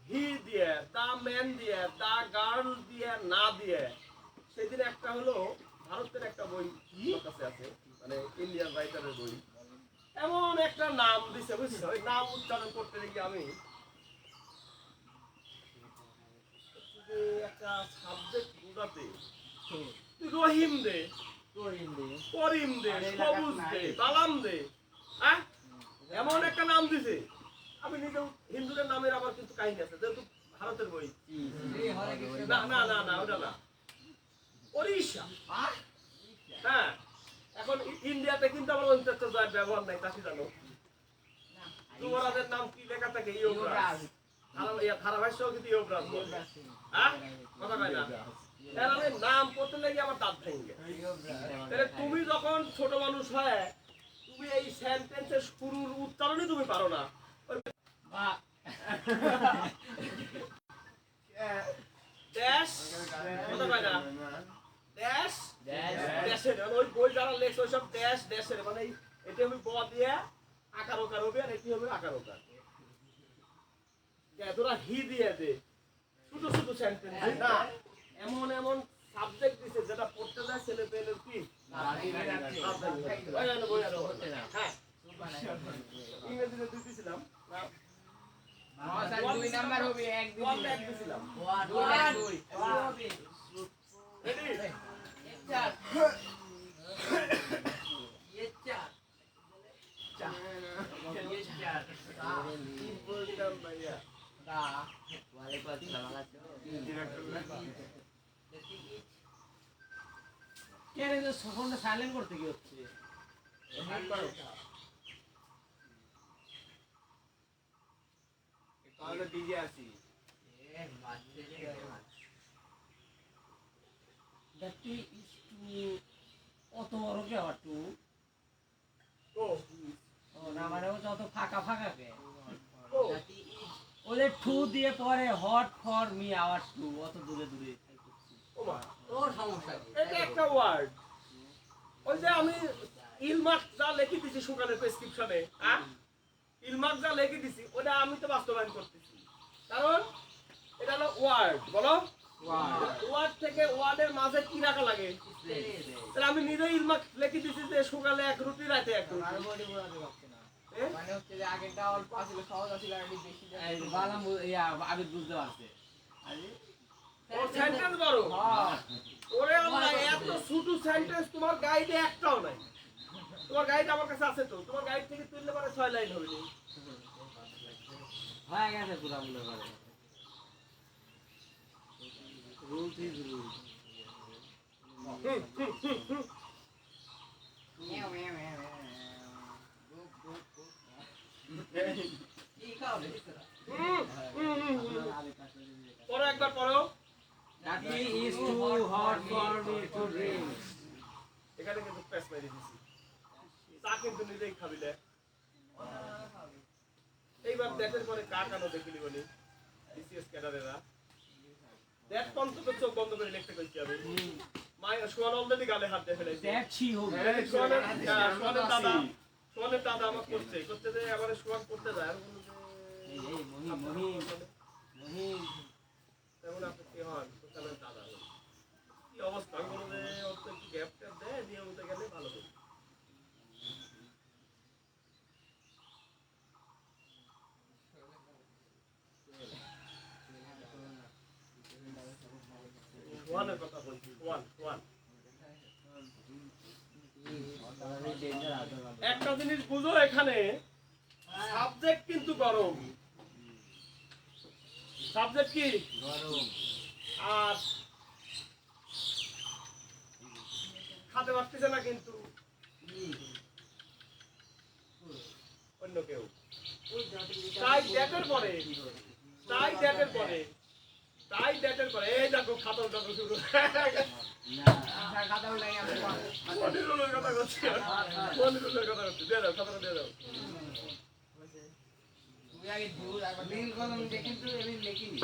[SPEAKER 2] হি দিয়ে, দা ম্যান দিয়ে, দা গার্ল দিয়ে, না দিয়ে। সেদিন একটা হলো ভারতের একটা বই কাছে আছে, মানে ইন্ডিয়ান রাইটারের বই, এমন একটা নাম দিছে বুঝছো, ওই নাম উচ্চারণ করতে গিয়ে আমি একটা সাবজেক্ট বোঝাতে রহিম দে, করিম দে, সবুজ দে, বালাম দে, হ্যাঁ এমন একটা নাম দিছে। আমি নিজেও হিন্দুদের নামের আবার কিছু কাহিনী আছে, যেহেতু ভারতের বই। না না না না ওটা না, ওড়িশা। হ্যাঁ, এখন ইন্ডিয়াতে কিন্তু আমার অন্তর্জাল ব্যবহার নাই, তা কি জানো, যুবরাজের নাম কি লেখা থাকে, ইয়োগরাজ, ধারাভাষ্যও কিন্তু ইয়োগরাজ বলে। হ্যাঁ কথা কয় না, নাম করতে লেগে আমার দাঁত ভেঙে। তাহলে তুমি যখন ছোট মানুষ হয়, তুমি এই সেন্টেন্সের শুরুর উচ্চারণই তুমি পারো না, ড্যাশ কথা কয় না, ড্যাশ ড্যাশের, ওই বই যারা লেখছে ওইসব ড্যাশ ড্যাশের, মানে এটা আমি ব দিয়ে আকার ওকার হবে, আর এটি হবে আকার ওকার। তোরা হি দিয়ে দে, ছোট ছোট সেন্টেন্স না, এমন এমন সাবজেক্ট দিছে যেটা পড়তে যায় ছেলে পেলের কি হ্যাঁ, ইংরেজিতে দিয়েছিলাম
[SPEAKER 4] দুই নাম্বার হবে, এক দিছিলাম।
[SPEAKER 3] কেন এই ফোনটা সাইলেন্ট করতে কি হচ্ছে?
[SPEAKER 2] তাহলে ডিজে আসি
[SPEAKER 3] That is too অত বড় কে আবার টু?
[SPEAKER 2] ও
[SPEAKER 3] ও না মানে ও যত ফাঁকা ফাঁকা কে?
[SPEAKER 2] ও
[SPEAKER 3] ওদের টু দিয়ে পরে hot for me hour to অত দূরে দূরে।
[SPEAKER 2] ও মা
[SPEAKER 4] তোর সমস্যা কি?
[SPEAKER 2] এটা একটা ওয়ার্ড ওই যে আমি ইলমার্ক যা লিখে দিছি সুগারের প্রেসক্রিপশনে ইলমার্ক যা লিখে দিছি ওটা আমি তো বাস্তবায়ন করতেছি কারণ এটা হলো ওয়ার্ড বলো ওয়ার্ড থেকে ওয়ার্ডের মাঝে কি রাখা লাগে তাহলে আমি নিজে ইলমার্ক লিখে দিছি যে সকালে এক রুটি রাতে এক রুটি
[SPEAKER 4] আর বডি বোঝাতে পারছি না।
[SPEAKER 2] এ?
[SPEAKER 4] মানে হচ্ছে যে আগেরটা অল্প ছিল সহজ ছিল আর একটু বেশি
[SPEAKER 3] এই বালাম ইয়া আবিদ বুঝতে পারছে। আরে
[SPEAKER 2] ওর সেন্টেন্স বড়
[SPEAKER 4] হ্যাঁ
[SPEAKER 2] ওরে আল্লাহ এত ছোট সেন্টেন্স তোমার গাইডে একটাও নাই তোমার গাইড আমার কাছে আছে তো তোমার গাইড থেকে তুললে মানে 6 লাইন হবে নি
[SPEAKER 3] হয়ে গেছে পুরা মনে করে। Rule is rule.
[SPEAKER 4] মেও মেও মেও গুপ গুপ গুপ কি খাও রে তোরা?
[SPEAKER 2] পড়ো একবার পড়ো
[SPEAKER 3] That is too hot for me to drink.
[SPEAKER 2] এখানে কিন্তু প্রেস মেরে দিছি চা কিন্তু নিজেই খাবিলে এইবার দেখের পরে কার কানো দেখিলি বলি বিসিএস ক্যাডারেরা দেখ অন্তত চোখ বন্ধ করে লিখতে কইছি আমি মায়ের সোয়ান অলরেডি গালে হাত দিয়ে ফেলেছে
[SPEAKER 3] That she who
[SPEAKER 2] সোয়ানের দাদা আমার করছে যে আমার সোয়ান করতে যায় আমি বললাম যে,
[SPEAKER 3] এই মহিম
[SPEAKER 2] তেমন আপনি কি হন সোয়ানের দাদা কি অবস্থা আমি বললাম যে ওর তো একটু গ্যাপ ট্যাপ দেয় নিয়মিত গেলে ভালো হবে সোয়ানের কথা বলছি সোয়ান একটা জিনিস বুঝো এখানে সাবজেক্ট কিন্তু গরম সাবজেক্ট কি
[SPEAKER 3] গরম।
[SPEAKER 2] আর খাতে পারতেছে না কিন্তু অন্য কেউ তাই ডেটের পরে এই দেখো খাতা উঠানো শুরু
[SPEAKER 4] আর খাতা উল্টাই আমি
[SPEAKER 2] মনিরুলের কথা করছি দিয়ে দাও খাতাটা দিয়ে দাও
[SPEAKER 4] তুই আগে দূর একবার নীল কলম দিয়ে কিন্তু এমনি লিখিনি।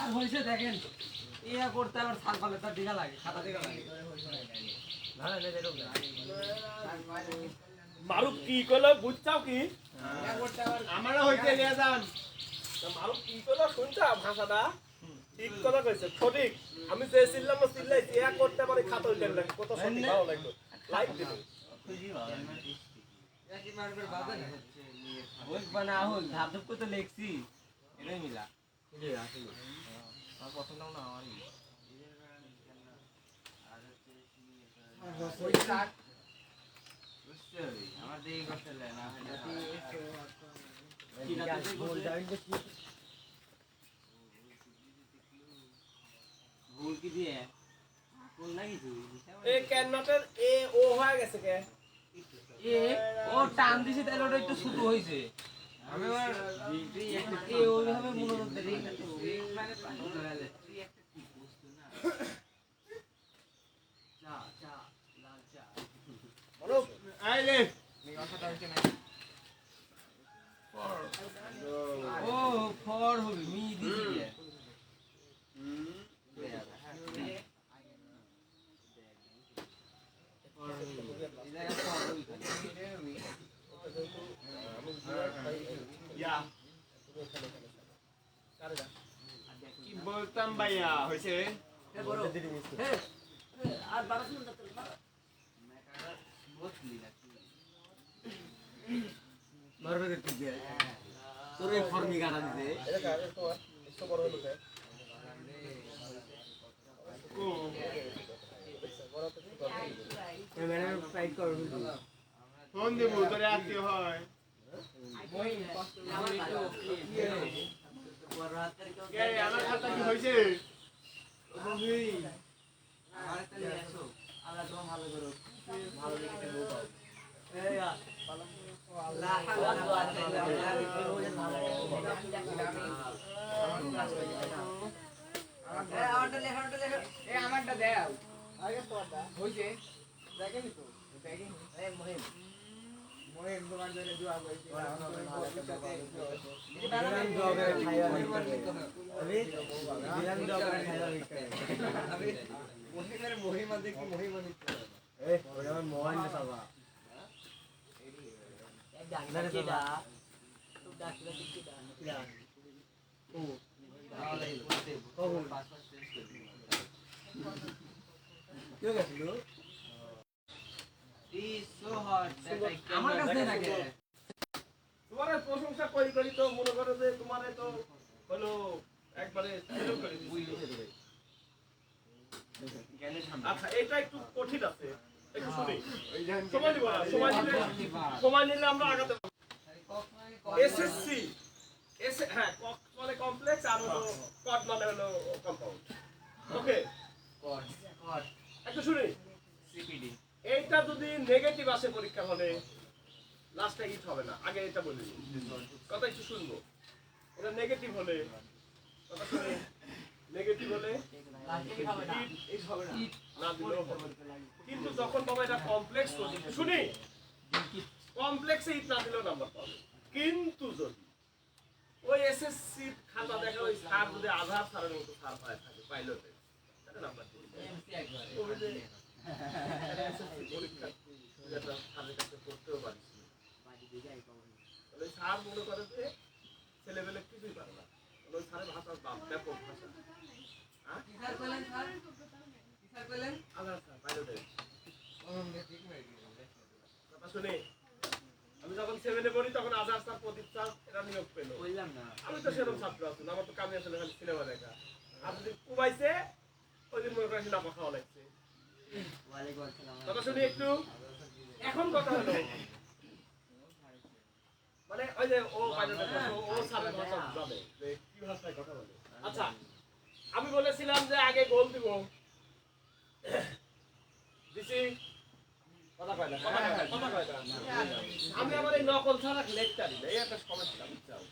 [SPEAKER 3] আর হইছে দেখেন ইয়া করতে আবার সাল পালে তার দিঘা লাগে খাতা দিঘা লাগে। না না দেখো না।
[SPEAKER 2] মারুফ কি কইলো বুঝছাও কি
[SPEAKER 4] এটা করতে আবার
[SPEAKER 2] আমারও হইতে নিয়ে যান মারুফ কি কইলো শুনছা ভাষাটা ঠিক কথা কইছে সঠিক আমি যে চিল্লাম চিল্লাইছি এক করতে পারি খাতা উল্টেন লাগে কত সঠিক ভালো লাগলো লাইক দিবেন
[SPEAKER 4] একই মারবের বাদে না
[SPEAKER 3] হোক বা না হোক ধাপ ধাপ করে তো লেখছি এটাই মিলা। আমার পছন্দ না আমারই।
[SPEAKER 4] ওই রাত
[SPEAKER 3] বুঝতে হবে আমার দিকে করতে লাগে না ভুল কি দিয়ে কোন লাগি তুই
[SPEAKER 2] এই ক্যানভাসের এ ও হয়ে গেছে কে
[SPEAKER 3] এ ও টান দিছে তাহলে ওটা একটু ছোট হইছে। আমি আবার এ ওইভাবে মনোযোগ দেই না তো মানে পানি লাগালে তুই একটা কি বস্তু না চা চা লাল চা
[SPEAKER 2] বলো আইলে
[SPEAKER 4] এই কথাটা হচ্ছে না
[SPEAKER 3] ও ফর হবে মি দিছি দিয়ে
[SPEAKER 2] ইয়া কি বলতাম ভাইয়া হইছে
[SPEAKER 3] আর 12 মিনিট বসলি না মারবে কে ঠিক আছে তোর এই ফর্মি গাড়া দিতে
[SPEAKER 2] এটা কার তোমার একটু বড় হলো কে
[SPEAKER 3] ম্যাডাম ফাইট করবে
[SPEAKER 2] ফোন দেব তোরে আত্মীয় হয়
[SPEAKER 4] ওই কষ্ট
[SPEAKER 3] আমার একটু
[SPEAKER 2] কে আমার খাতা কি হয়েছে
[SPEAKER 3] আমার একটা নিয়ে আসো।
[SPEAKER 4] আল্লাহ তোমার ভালো করো
[SPEAKER 3] ভালো দেখে একটা বউ পাও।
[SPEAKER 4] এই লা হাওলা ওয়া লা কুওয়াতা ইল্লা বিল্লাহ
[SPEAKER 1] আমারটা দাও হইছে দেখেনি তো দেখেনি মহিম তোমার জন্য দোয়া করেছি মহিমা দেখি মহিমা নিচ্ছে
[SPEAKER 3] আমার কাছে নাকি
[SPEAKER 2] তোমার প্রশংসা করি করি তো মনে করো যে তোমার তো হলো একবারে ফেল করে দিছি। আচ্ছা এটা একটু কঠিন আছে একটু শুনি সময় দিব না সময় নিলে আমরা আগাতে এসএসসি হ্যাঁ কক মানে কমপ্লেক্স আর হলো কট মানে হলো কম্পাউন্ড ওকে একটু শুনি
[SPEAKER 3] সিপিডি
[SPEAKER 2] এইটা যদি নেগেটিভ আসে পরীক্ষা হলে লাস্টে ইট হবে না আগে এটা বলি কথা একটু শুনবো এটা নেগেটিভ হলে কথা শুনে নেগেটিভ হলে ইট হবে না না দিলেও হবে কিন্তু যখন বাবা এটা কমপ্লেক্স করছি শুনি কমপ্লেক্সে ইট না দিলেও নাম্বার পাবে কিন্তু যদি ওই এসএসসি খাতা দেখা ওই স্যার যদি আধার স্যারের মতো স্যার পায় থাকে পাইলটে তাহলে নাম্বার দিবে পরীক্ষা যেটা স্যারের কাছে করতেও পারিস তাহলে স্যার মনে করে যে ছেলেবেলে কিছুই পারে না ওই স্যারের ভাষা ব্যাপক ভাষা আধার স্যার পাইলটের কথা শুনে আমি যখন 7 এ পড়ি তখন আজাদ স্যার প্রদীপ স্যার এরা নিয়োগ পেল
[SPEAKER 3] বললাম না
[SPEAKER 2] আমি তো সেরকম ছাত্র আছি আমার তো কামে আসলে খালি সিনেমা দেখা আর যদি কুবাইছে ওই দিন মনে করেন নাপা খাওয়া লাগছে
[SPEAKER 3] ওয়ালাইকুম আসসালাম
[SPEAKER 2] কথা শুনি একটু এখন কথা হলো মানে ওই যে ও পাইলটের কথা ও স্যারের ভাষা জানে যে কি ভাষায় কথা বলে আচ্ছা আমি বলেছিলাম যে আগে গোল দিব দিছি কথা কয় না কথা কয় না আমি আমার এই নকল ছাড়া লেখটা দিই এই একটা সমস্যা বুঝছাও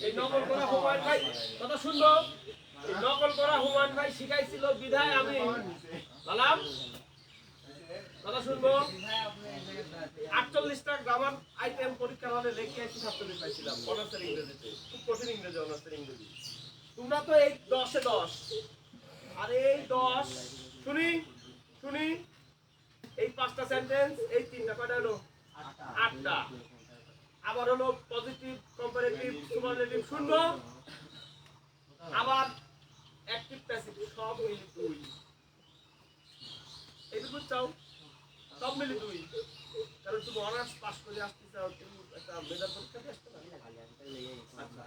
[SPEAKER 2] এই নকল করা হুমায়ুন ভাই কথা শুনবো এই নকল করা হুমায়ুন ভাই শিখাইছিল বিধায় আমি বললাম কথা শুনবো 48টা গ্রামার আইটেম পরীক্ষা হলে লিখে এসে 47 পাইছিলাম অনার্সের ইংরেজিতে খুব কঠিন ইংরেজি অনার্সের ইংরেজি তোমরা তো এই 10 এ 10 আর এই 10 শুনি শুনি এই 5টা সেন্টেন্স এই 3টা কয়টা হলো 8টা আবার হলো পজিটিভ কম্পারেটিভ সুপারলেটিভ শুনবো আবার অ্যাক্টিভ প্যাসিভ সব মিলে 2 এইটুকু চাও সব মিলে 2 কারণ তুমি অনার্স পাস করে আসতে চাও তুমি একটা মেজর পরীক্ষা দিয়ে আসতে না আচ্ছা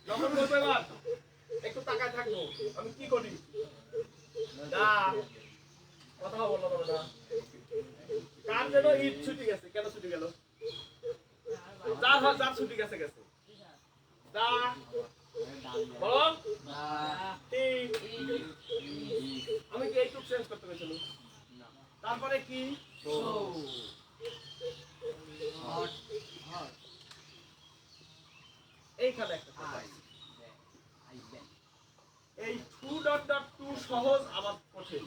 [SPEAKER 2] লবণ বলবো এবার একটু তাকায় থাকবো আমি কি করি না কথা বলো না কার যেন ঈদ ছুটি গেছে কেন ছুটি গেল যার ছুটি গেছে গেছে দা বলো আমি কি এইটুক চেঞ্জ করতে পেরেছিল তারপরে কি এইখানে একটা কথা আছে। এই 2.2 সহজ আবার কঠিন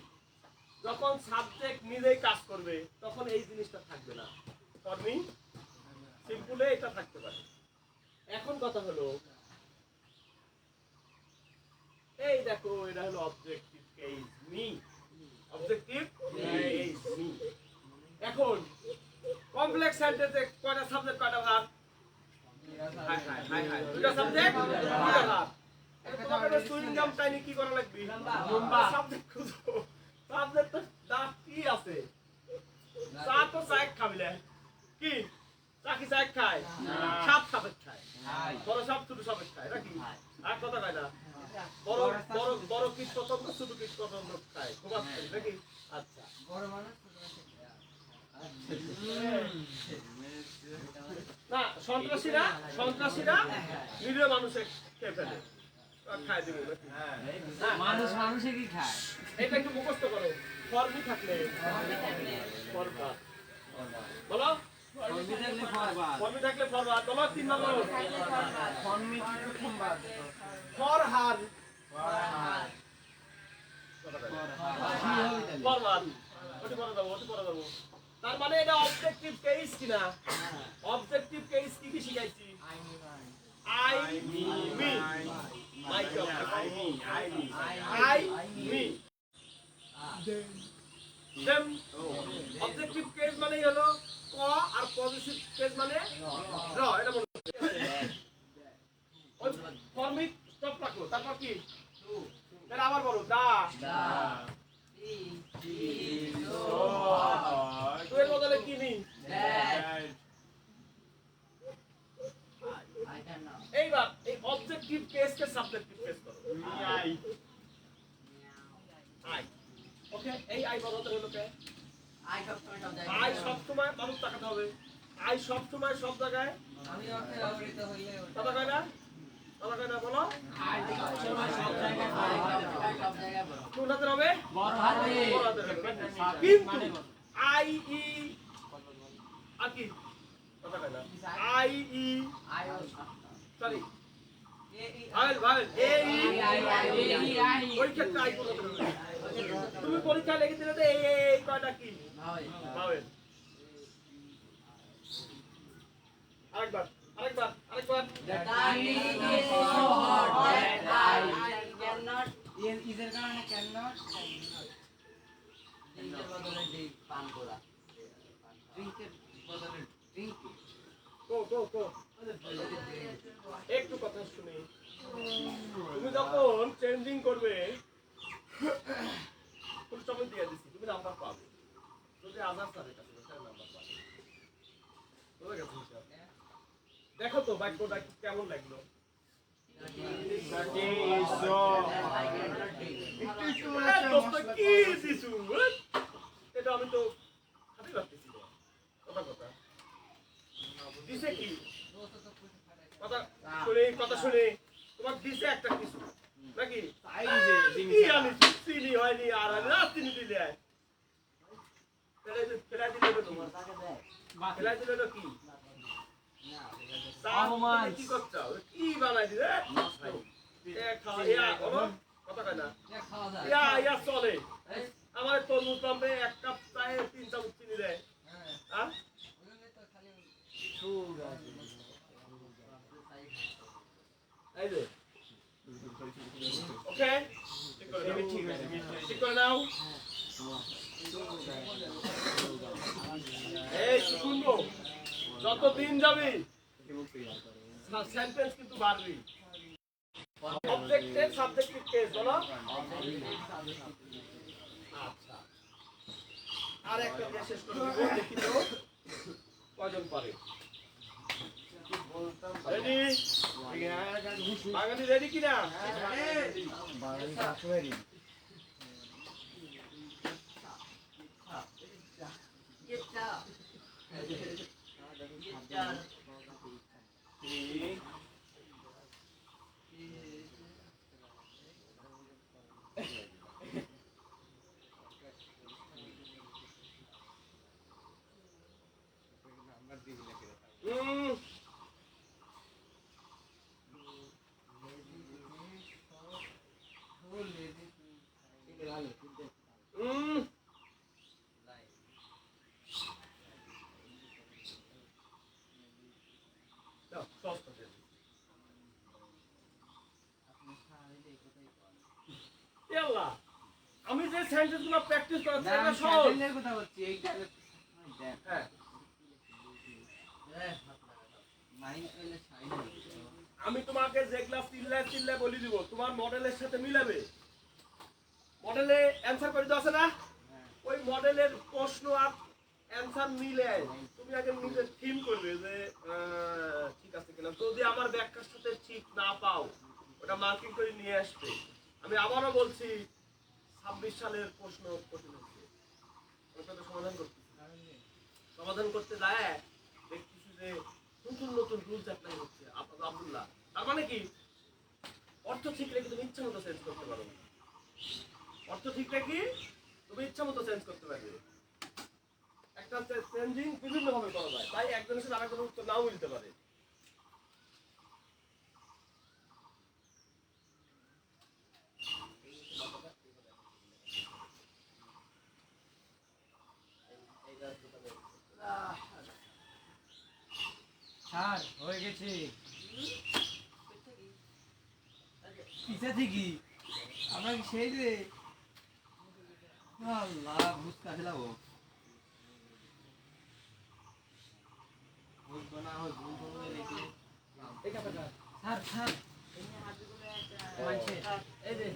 [SPEAKER 2] যখন সাবজেক্ট নিজেই কাজ করবে তখন এই জিনিসটা থাকবে না ফরমি সিম্পলে এটা থাকতে পারে এখন কথা হলো এই দেখো এটা হলো objective case me objective case me এখন কমপ্লেক্স সেন্টেন্সে কয়টা সাবজেক্ট কয়টা ভাগ হাই দুটো সাবজেক্ট দুটো ভাগ তোমাকে সুইংগাম টাইনি কি করা লাগবে লম্বা সাবজেক্ট খুঁজো সাবজেক্ট তো দাঁত কি আছে চা তো চাই খাবিলে কি চা কি চাই খায় সাত সাবজেক্ট খায় বড় সব ছোট সাবজেক্ট খায় নাকি আর কথা কয় না বড় বড় বড় কীট পতঙ্গ ছোট কীট পতঙ্গ খায় খুব আছে নাকি আচ্ছা
[SPEAKER 1] বড় মানুষ
[SPEAKER 2] না সন্ত্রাসীরা নিরীহ মানুষে খেয়ে ফেলে খায় দিব
[SPEAKER 3] মানুষ মানুষে কি খায়?
[SPEAKER 2] এটা একটু মুখস্থ করো ফর্মি থাকলে ফরবাদ বলো
[SPEAKER 3] ফর্মি থাকলে ফরবাদ।
[SPEAKER 2] ফর্মি থাকলে ফরবাদ বলো 3 নম্বর
[SPEAKER 1] ফর্মি সম্বাদ
[SPEAKER 2] ফরহাদ ফরবাদ ওটি পড়া যাবো তার মানে এটা অবজেক্টিভ কেস কিনা অবজেক্টিভ কেস কি কি শিখাইছি I me Michael I me them objective case মানে হলো ক আর পজিটিভ কেস মানে র এটা বলো ওই ফর্মিক স্টপ রাখো তারপর কি তাহলে আবার বলো দা তুই এর বদলে কি নি এইবার এই অবজেক্টিভ কেসকে সাবজেক্টিভ কেস করো আই ওকে এই আই বদলতে হলো কে আই সব সময় মানুষ তাকাতে হবে আই সব সময় সব জায়গায়
[SPEAKER 3] আমি অর্থে ব্যবহৃত হইলে
[SPEAKER 2] কথা কয় না বলো কোনটাতে হবে
[SPEAKER 3] বড় হাতে
[SPEAKER 2] কিন্তু আই ই আর কি কথা কয় না আই ই সরি ভাই এ ই ওই ক্ষেত্রে আই কোনটাতে হবে তুমি পরীক্ষা লিখে দিলে তো এই কয়টা কি ভাবেন আরেকবার
[SPEAKER 3] That is so hot that I cannot. ইজের কারণে cannot. ড্রিঙ্কের বদলে ড্রিঙ্ক পান করা। ড্রিঙ্কের বদলে ড্রিঙ্ক।
[SPEAKER 2] কো একটু কথা শুনি তুমি যখন চেঞ্জিং করবে ফুল স্টপ দিয়ে দিছি তুমি নাম্বার পাবে যদি আজাদ স্যারের কাছে নাম্বার পাবে বুঝা গেছে হিসাব দেখো তো বাক্যটা কেমন লাগলো কি দিছু এটা আমি তো হাতে ভাবতেছি কথা দিছে কি কথা শুনে তোমার দিছে একটা কিছু নাকি কি আনিছি চিনি হয়নি আর চিনি দিলে ফেলাই দিলে তোমার ফেলাই দিলে কি
[SPEAKER 3] অপমান
[SPEAKER 2] কি করছো কি বানাই দিলে কথা কয় না ইয়া চলে আমার তরমুজ পাম্পে 1 কাপ চায়ে 3 চামচ চিনি দেয় হ্যাঁ এই যে ওকে ঠিক করে নাও এই শুনবো যত দিন যাবে সেন্টেন্স কিন্তু বাড়বে অবজেক্টের সাবজেক্টিভ কেস বলো আচ্ছা আর একটা দিয়ে শেষ করে দেব দেখি তো কয়জন পারে রেডি বাঙালি রেডি কিনা আমি যে সেন্টেন্স গুলো প্র্যাকটিস করাচ্ছি এটা সহজ
[SPEAKER 3] এর কথা বলছি এইটা
[SPEAKER 2] হ্যাঁ
[SPEAKER 3] মাইন্ড করলে সাইড
[SPEAKER 2] আমি তোমাকে যেগুলা চিল্লায় বলি দিব তোমার মডেলের সাথে মিলাবে মডেলে অ্যানসার করে দাও আছে না ওই মডেলের প্রশ্ন আর অ্যানসার মিলে তুমি আগে নিজে থিম করবে যে ঠিক আছে কিনা যদি আমার ব্যাখ্যার সাথে ঠিক না পাও ওটা মার্কিং করে নিয়ে আসবে আমি আবারও বলছি 26 সালের প্রশ্ন কঠিন হচ্ছে ওটা তো সমাধান করতে সমাধান করতে যায় দেখতেছি যে নতুন নতুন রুলস অ্যাপ্লাই হচ্ছে আব্দুল্লাহ। তার মানে কি অর্থ ঠিক রেখে তুমি ইচ্ছা মতো চেঞ্জ করতে পারো। অর্থ ঠিক রেখে তুমি ইচ্ছা মতো চেঞ্জ করতে পারবে। একটা চেঞ্জিং বিভিন্ন ভাবে করা যায়, তাই একজনের সাথে আরেকজনের উত্তর নাও মিলতে পারে।
[SPEAKER 3] স্যার হয়ে গেছে পিছা থেকে আমরা কি সেই রে আল্লাহ বুঝ কাছে লাগো বলতো না হয় ভুল করে রেখে স্যার স্যার মানছে এই যে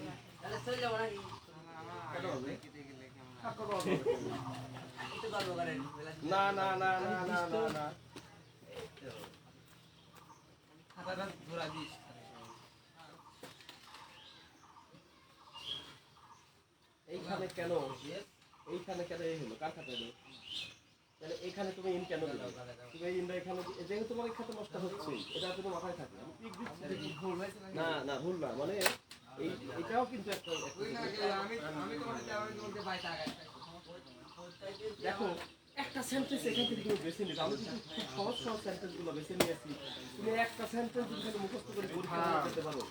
[SPEAKER 3] তাহলে চলে যাবো নাকি
[SPEAKER 2] না না না না না না না
[SPEAKER 3] খাতাটা ধরা দিস
[SPEAKER 2] এইখানে কেন এইখানে কেন এই হলো কার খাতা এলো? তাহলে এখানে তুমি ইন কেন দিলে? তুমি এই ইনটা এখানে যেহেতু তোমার এই খাতা নষ্ট হচ্ছে এটা তুমি মাথায় থাকে আমি পিক দিচ্ছি না না ভুল না মানে এই এটাও কিন্তু একটা
[SPEAKER 1] আমি তোমাকে বলতে পাই টাকা
[SPEAKER 2] দেখো একটা সেন্টেন্স এখান থেকে তুমি বেছে নিবে। আমি কিন্তু খুব সহজ সহজ সেন্টেন্স গুলো বেছে নিয়েছি। তুমি একটা সেন্টেন্স যদি মুখস্থ করে পরীক্ষা দিতে পারো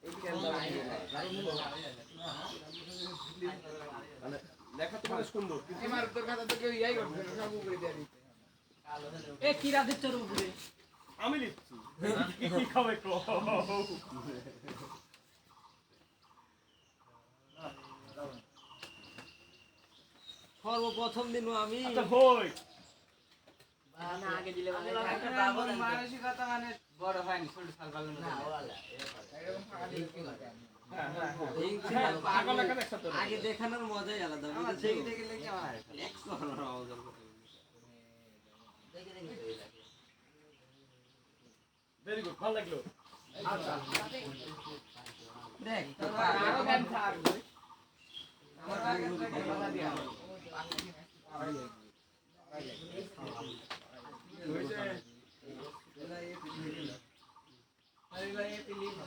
[SPEAKER 2] এই কেনটা মানে লেখা তোমার সুন্দর কিন্তু
[SPEAKER 1] আমার তোর কথা তো কেউ ইয়াই করবে না, সব উপরে দিয়ে দিতে
[SPEAKER 3] এ কি রাতের চোর উপরে
[SPEAKER 2] আমি লিখছি কি কি খাবে কো
[SPEAKER 3] সর্বপ্রথম দিন আমি
[SPEAKER 2] আচ্ছা হই
[SPEAKER 3] না আগে দিলে মানে
[SPEAKER 1] মানসিকতা মানে
[SPEAKER 3] বড় হয়নি ছোট সাল ভালো না
[SPEAKER 1] এরকম ফাঁকা দিয়ে কি করবে?
[SPEAKER 2] হ্যাঁ হ্যাঁ হ্যাঁ পাগল লেখা একসাথে
[SPEAKER 3] আগে দেখানোর মজাই আলাদা
[SPEAKER 1] আমার দেখে দেখে লেখে আমার
[SPEAKER 2] ভেরি গুড ভালো লাগলো
[SPEAKER 1] আচ্ছা
[SPEAKER 3] দেখ
[SPEAKER 1] আরো জ্ঞান থাকবে আমার আগে থেকে কথা দিয়া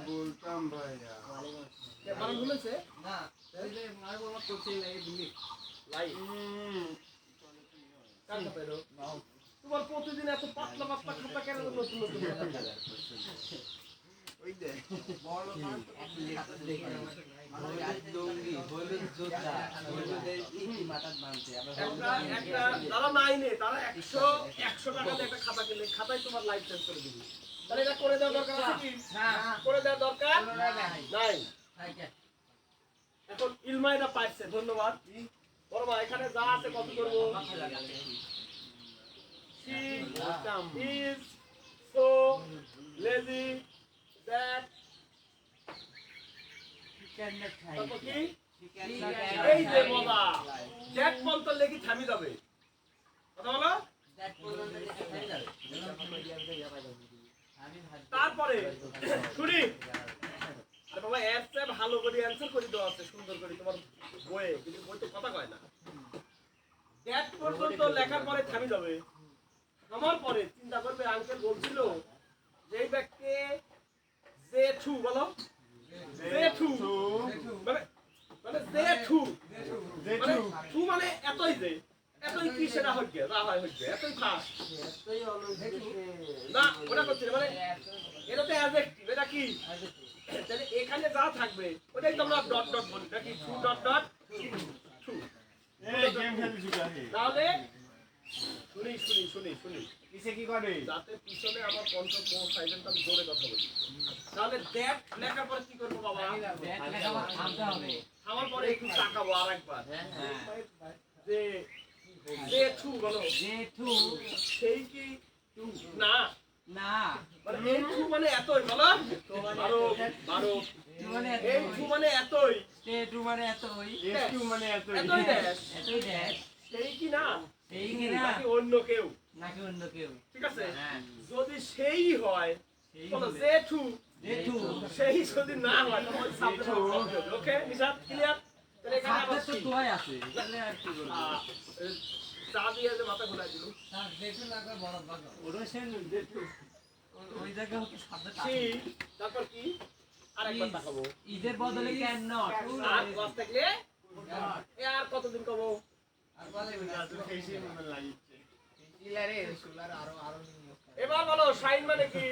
[SPEAKER 4] বলতাম ভাইয়া
[SPEAKER 2] বানান ভুলেছে
[SPEAKER 1] না এই যে মার বলা করতে লাগে দিলি
[SPEAKER 2] লাই কার খাতা এলো তোমার প্রতিদিন এত পাতলা পাতলা খাতা কেন নতুন নতুন খাতা দেয়?
[SPEAKER 4] ওই দে
[SPEAKER 1] বড় মাছ
[SPEAKER 3] জঙ্গি হলুদ জোতা হলুদের ইটি মাথাত বাঁধছে
[SPEAKER 2] একটা একটা যারা নাইনে তারা 100 টাকা দিয়ে একটা খাতা কিনলে খাতায় তোমার লাইফ চেঞ্জ করে দিবি। তাহলে এটা করে দেওয়া দরকার আছে কি?
[SPEAKER 1] না
[SPEAKER 2] করে দেওয়া দরকার
[SPEAKER 1] নাই
[SPEAKER 2] নাই। এখন ইলমাইরা পাইছে, ধন্যবাদ। বড় মা এখানে যা আছে কপি করব। She is so lazy that তারপর কি? এই যে বলা জ্যাক পন্ত লেখি থামি যাবে। কথা বলো? তারপরে শুনি আরে বাবা এসে ভালো করে অ্যানসার করে দেওয়া আছে সুন্দর করে তোমার বইয়ে, কিন্তু বই তো কথা কয় না। দ্যাট পর্যন্ত লেখার পরে থামি যাবে। আমার পরে চিন্তা করবে আঙ্কেল বলছিল যে এই ব্যক্তি যে টু বলো যে টু মানে মানে যে টু মানে টু মানে এতই যে এতই কি সেটা হচ্ছে না হয় হচ্ছে এতই ফাস্ট না ওটা করছে না, মানে এটা তো অ্যাডজেক্টিভ। এটা কি তাহলে এখানে যা থাকবে ওটাই তোমরা ডট ডট বলি নাকি টু ডট ডট টু
[SPEAKER 4] এই গেম খেলি শুধু আছে
[SPEAKER 2] তাহলে শুনি শুনি শুনি শুনি
[SPEAKER 4] কিসে কি করে
[SPEAKER 2] যাতে পিছনে আমার কন্ট্রোল সাইলেন্ট আমি জোরে কথা বলি। তাহলে দ্যাট লেখার পরে কি করবো বাবা?
[SPEAKER 3] থামতে হবে
[SPEAKER 2] আমার পরে একটু তাকাবো আরেকবার যে যে টু বলো
[SPEAKER 3] জেঠু
[SPEAKER 2] সেই কি টু না
[SPEAKER 3] না
[SPEAKER 2] মানে এই টু মানে এতই বলো বারো বারো
[SPEAKER 3] মানে
[SPEAKER 2] এই টু মানে এতই
[SPEAKER 3] জেঠু মানে এতই
[SPEAKER 4] একটু মানে এত
[SPEAKER 2] এতই ড্যাশ
[SPEAKER 3] এতই দেখ
[SPEAKER 2] সেই কি না
[SPEAKER 3] সেই কি না
[SPEAKER 2] নাকি অন্য কেউ
[SPEAKER 3] নাকি অন্য কেউ
[SPEAKER 2] ঠিক আছে
[SPEAKER 3] হ্যাঁ
[SPEAKER 2] যদি সেই হয়
[SPEAKER 3] সেই
[SPEAKER 2] বলো
[SPEAKER 3] হবে।
[SPEAKER 2] যে টু
[SPEAKER 3] জেঠু
[SPEAKER 2] সেই যদি না হয় তাহলে সাবজেক্ট ওকে নিশাদ ক্লিয়ার তাহলে এখানে আবার
[SPEAKER 3] সাবজেক্ট তো তোই আছে তাহলে আর কি বলবো
[SPEAKER 2] চা দিয়ে যে মাথা ঘুরাই দিল
[SPEAKER 3] দেখুন না বড় বাগা
[SPEAKER 4] ওটা সেন দেখো
[SPEAKER 3] ওই জায়গা হতে শব্দ
[SPEAKER 2] সেই তারপর কি আরেকবার তাকাবো
[SPEAKER 3] ঈদের বদলে ক্যান নট
[SPEAKER 2] আর ক্লাস থাকলে এ আর কতদিন কব
[SPEAKER 3] আর বলে
[SPEAKER 4] সেই মনে লাগিছে
[SPEAKER 1] ইলারে সোলার আরো আরো নিয়োগ করে।
[SPEAKER 2] এবার বলো শাইন মানে কি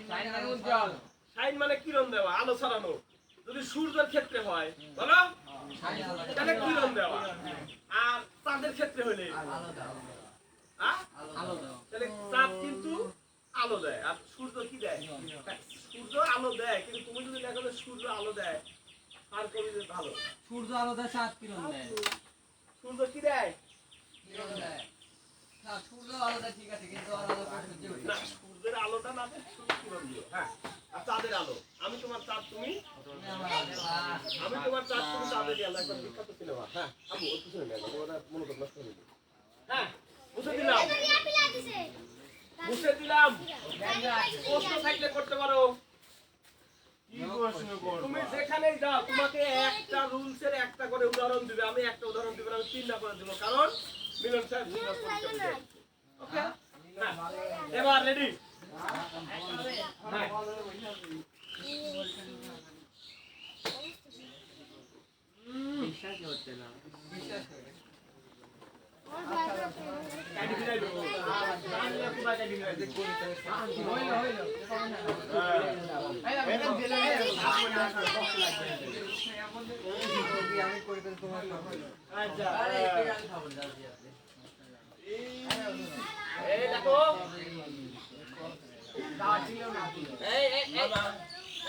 [SPEAKER 3] সাইন মানে উজ্জ্বল
[SPEAKER 2] শাইন মানে কিরণ দেওয়া আলো ছড়ানো যদি সূর্যের ক্ষেত্রে হয় বলো তাহলে কিরণ দেওয়া আর চাঁদের ক্ষেত্রে হলে
[SPEAKER 3] আলো দাও
[SPEAKER 2] হ্যাঁ
[SPEAKER 3] আলো দাও
[SPEAKER 2] তাহলে চাঁদ কিন্তু আলো দেয় আর সূর্য কি দেয় সূর্য আলো দেয় কিন্তু তুমি যদি দেখো যে সূর্য আলো দেয় আর কবি যে ভালো
[SPEAKER 3] সূর্য আলো দেয় চাঁদ কিরণ দেয়
[SPEAKER 2] সূর্য কি দেয়
[SPEAKER 3] কিরণ দেয় না সূর্য আলো দেয় ঠিক আছে কিন্তু আর আলো করে সহ্য
[SPEAKER 2] না সূর্যের আলোটা না দেয় সূর্য কিরণ দিও হ্যাঁ আর চাঁদের আলো আমি তোমার চাঁদ তুমি আমি তোমার চাঁদ তুমি চাঁদের আলো একটা বিখ্যাত সিনেমা হ্যাঁ আবু ওর পিছনে নেই ওটা মনোযোগ নষ্ট হয়ে যাবে হ্যাঁ বুঝে দিলাম বুঝে দিলাম প্রশ্ন থাকলে করতে পারো
[SPEAKER 4] কি প্রশ্ন করব
[SPEAKER 2] তুমি যেখানেই যাও তোমাকে একটা রুলসের একটা করে উদাহরণ দিবে আমি একটা উদাহরণ দিব আমি তিনটা করে দিব কারণ মিলন সাহেব তিনটা পরীক্ষা দিবে ওকে এবার রেডি
[SPEAKER 3] বিশ্বাস হচ্ছে না বিশ্বাস করে
[SPEAKER 2] ক্যাডি দিলাই দেবো আমি পুরো ক্যাডি দিলাই দেবো
[SPEAKER 3] হইলো হইলো
[SPEAKER 1] এটা দিলে আমি করে দেব তোমার
[SPEAKER 2] আচ্ছা
[SPEAKER 3] আরে একটু গান খাবো দাও জি আপনি
[SPEAKER 2] এই দেখো
[SPEAKER 1] দা ছিল না দিল
[SPEAKER 2] এই এই এই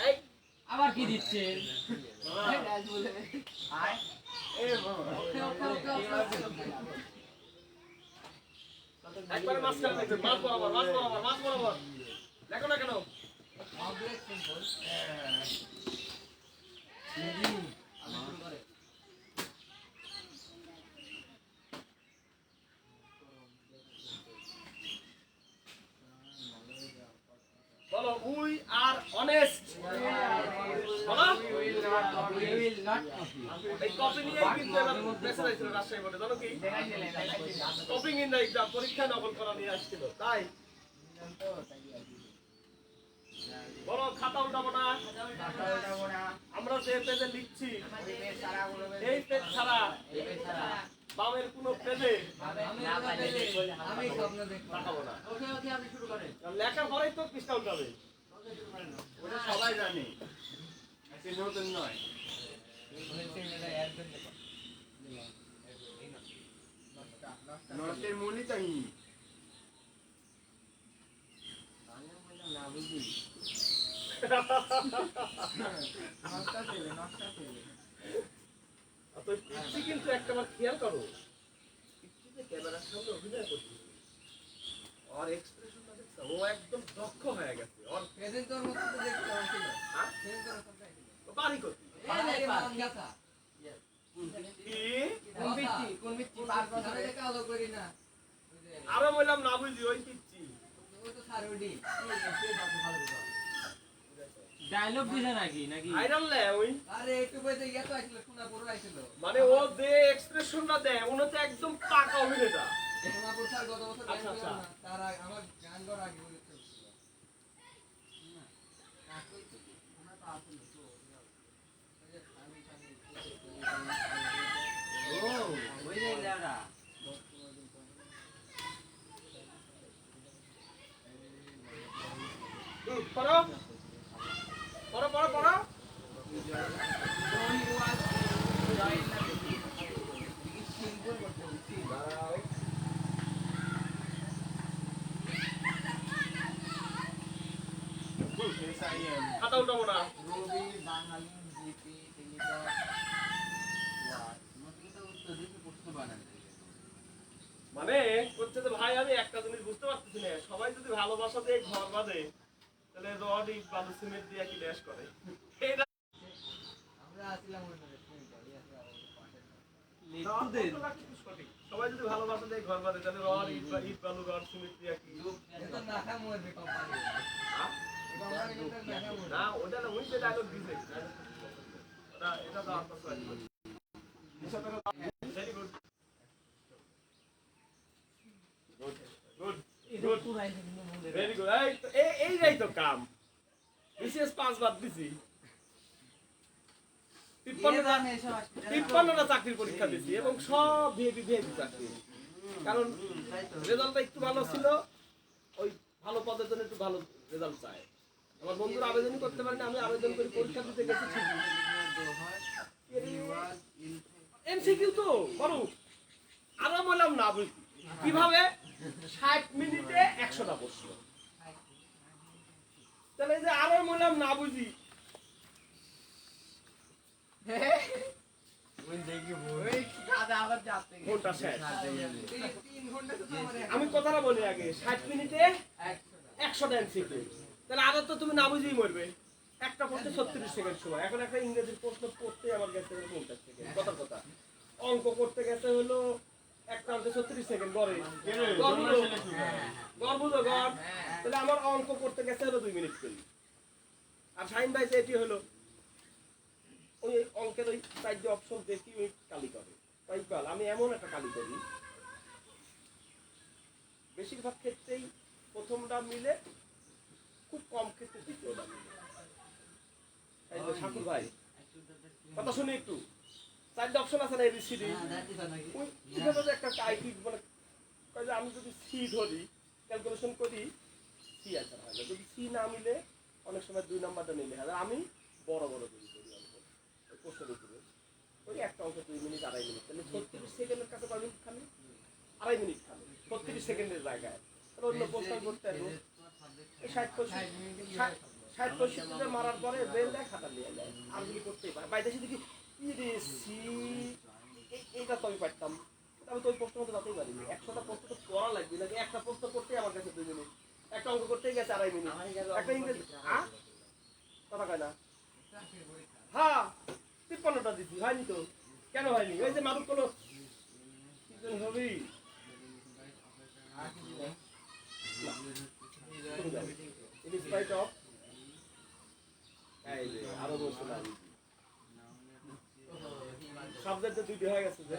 [SPEAKER 2] এই
[SPEAKER 3] আবার কি দিচ্ছেন
[SPEAKER 1] বলে
[SPEAKER 4] আয় এ
[SPEAKER 3] ওকে ওকে ওকে
[SPEAKER 2] একবারে মাঝখানে দেখো মাছ বরাবর দেখো না কেন
[SPEAKER 3] অবজেক্ট সিম্বল
[SPEAKER 2] বলো উই আর অনেস্ট বলো
[SPEAKER 3] উইল নট
[SPEAKER 2] এই কপি নিয়ে কিন্তু এবার মেসেজ আইছিল রাজশাহী বোর্ডে জানো কি কপিং ইন দা এক্সাম পরীক্ষা নকল করা নিয়ে আসছিল তাই বলো খাতা উল্টাবো না আমরা যে পেজে লিখছি এই পেজ ছাড়া বামের কোনো পেজে
[SPEAKER 3] আমি স্বপ্ন দেখব
[SPEAKER 2] তাকাবো না
[SPEAKER 3] ওকে ওকে আপনি শুরু করেন
[SPEAKER 2] লেখার পরেই তো পৃষ্ঠা উল্টাবে
[SPEAKER 4] ওটা সবাই জানে সে নতুন নয় নষ্টের মূলই তাই
[SPEAKER 1] নষ্ট ছিল
[SPEAKER 2] তো পিচ্ছি কিন্তু একটাবার খেয়াল করো পিচ্ছি যে ক্যামেরার সামনে অভিনয় করছে আর এক্সপ্রেশনটা দেখছো ও একদম দক্ষ হয়ে গেছে আর
[SPEAKER 3] প্রেজেন্ট তোর মত তো দেখতে হচ্ছিল
[SPEAKER 2] হ্যাঁ
[SPEAKER 3] প্রেজেন্ট তোর কোনটা
[SPEAKER 2] ও বাড়ি করতে
[SPEAKER 3] এই মান গাছা
[SPEAKER 2] কি
[SPEAKER 3] কোন বিচ্ছি পার কথা দেখে আলো করি না
[SPEAKER 2] আরো বললাম না বুঝি ওই পিচ্ছি
[SPEAKER 3] ওই তো সারোডি ডায়লগ দিছে নাকি
[SPEAKER 2] ভাইরাল লে ওই
[SPEAKER 3] আরে একটু বইতে গিয়ে তো আসলে সোনাপুর আইছিল
[SPEAKER 2] মানে ও যে এক্সপ্রেশনটা দেয় উনি তো একদম পাকা অভিনেতা
[SPEAKER 3] সোনাপুর স্যার গত বছর গান
[SPEAKER 2] আচ্ছা, আচ্ছা।
[SPEAKER 3] করলাম না তার আগে আমার গান করার আগে বলেছিল ও ওই যে লেডা
[SPEAKER 2] পড়ো পড়ো পড়ো পড়ো খাতা উল্টাবো না
[SPEAKER 1] রবি বাঙালি জিপি টেলিটক
[SPEAKER 2] মানে হচ্ছে যে ভাই আমি একটা জিনিস বুঝতে পারতেছি না সবাই যদি ভালোবাসা দিয়ে ঘর বাঁধে তাহলে রড ইট বালু সিমেন্ট দিয়ে কি ড্যাশ করে এটা
[SPEAKER 3] আমরা আসলাম ওই রেস্টুরেন্টে
[SPEAKER 2] সঠিক। সবাই যদি ভালোবাসা দিয়ে ঘর বাঁধে তাহলে রড ইট বালু রড সিমেন্ট দিয়ে কি
[SPEAKER 3] এটা নাকা মরবে কোম্পানি
[SPEAKER 2] না ওটা না ওই যে ডায়লগ দিছে এটা তো আত্মসাৎ ভেরি গুড ভেরি গুড। এইটাই তো কাম। বিশেষ 5 বার দিছি। 53টা চাকরির পরীক্ষা দিছি এবং সব ভিআইপি চাকরি। কারণ রেজাল্টটা একটু ভালো ছিল, ওই ভালো পদের জন্য একটু ভালো রেজাল্ট চায়। আমার বন্ধুরা আবেদনই করতে পারেনি, আমি আবেদন করে পরীক্ষা দিতে গেছি ঠিকই। এমসিকিউ তো বড় আরাম হলাম না বুঝি কিভাবে 60 মিনিটে 100টা প্রশ্ন। তাহলে এই যে আরাম হলাম না বুঝি ঘন্টা শেষ। আমি কথাটা বলি আগে 60 মিনিটে 100টা এমসিকিউ। তাহলে আবার তো তুমি না বুঝেই মরবে। একটা প্রশ্ন 36 সেকেন্ড সময়। এখন একটা ইংরেজির প্রশ্ন পড়তে আমার গেছে 50 সেকেন্ড। কথার কথা। অঙ্ক করতে গেছে হলো একটা অঙ্কে 36 সেকেন্ড গড়ে। গড় বুঝো গড়। তাহলে আমার অঙ্ক করতে গেছে হলো 2 মিনিট করে। আর শাহিন ভাই যে এটি হলো ওই অঙ্কের ওই 4 অপশন দেখি ওই কালি করে। তাই বল আমি এমন একটা কালি করি বেশিরভাগ ক্ষেত্রেই প্রথমটা মিলে, খুব কম ক্ষেত্রে দ্বিতীয়টা মিলে। এই যে ঠাকুর ভাই কথা শুনি একটু। 4 অপশন আছে না এবিসিডি। ওই কিভাবে যে একটা আইটি মানে কয় যে আমি যদি সি ধরি ক্যালকুলেশন করি সি আনসার হয় না। যদি সি না মিলে অনেক সময় 2 নাম্বারটা নিলে হয়। আমি বড় করি অঙ্ক ওই প্রশ্নের উপরে। ওই একটা অঙ্ক 2 মিনিট 2.5 মিনিট। তাহলে 36 সেকেন্ডের কাছে কয় মিনিট খালি? 2.5 মিনিট খালি 36 সেকেন্ডের জায়গায়। তাহলে অন্য প্রশ্ন করতে হবে 60 মারার পরে বেল দেয়, খাতা নিয়ে যায়। আর যদি করতেই পারে বাইদেশে দেখি এইটা তো আমি পারতাম, আমি তো ওই প্রশ্ন মতো যাতেই পারিনি। 100টা প্রশ্ন তো পড়া লাগবে নাকি? একটা প্রশ্ন করতেই আমার কাছে 2 মিনিট, একটা অঙ্ক করতেই গেছে 2.5 মিনিট, একটা ইংরেজি কথা কয় না। হ্যাঁ 53টা দিচ্ছি, হয়নি তো। কেন হয়নি? ওই যে মাদক কোনো হবি আরো বলছিল সাবজেক্টে 2টি হয়ে গেছে যে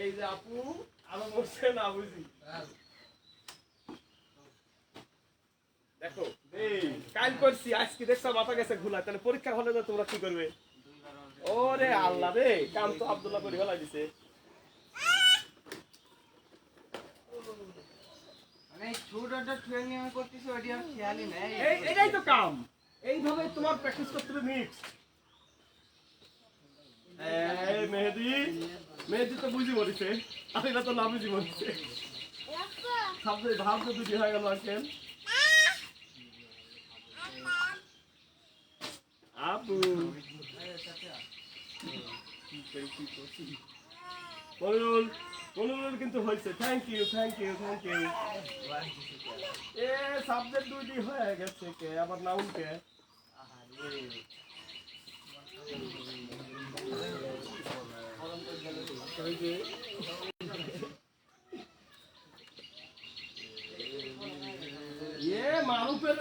[SPEAKER 2] এই যে আপু আরো বলছে না বুঝি। দেখো কাল করছি আজকে দেখছো মাথা গেছে ঘুলা। তাহলে পরীক্ষা হলে তো তোমরা কি করবে? ওরে আল্লাহ রে, কাম তো আব্দুল্লাহ করে ফেলাই দিছে। এটাই তো কাম। এইভাবে তোমার প্র্যাকটিস করতে হবে মিক্স। মেহেদি তো বুঝি মরিছে, আর এটা তো না বুঝি মরিছে। সাবজেক্ট ভাব তো 2টি হয়ে গেল আজকে। আপু মনুল কিন্তু হয়েছে। Thank you. এ সাবজেক্ট 2টি হয়ে গেছে কে আবার নাউন কে? মারুফের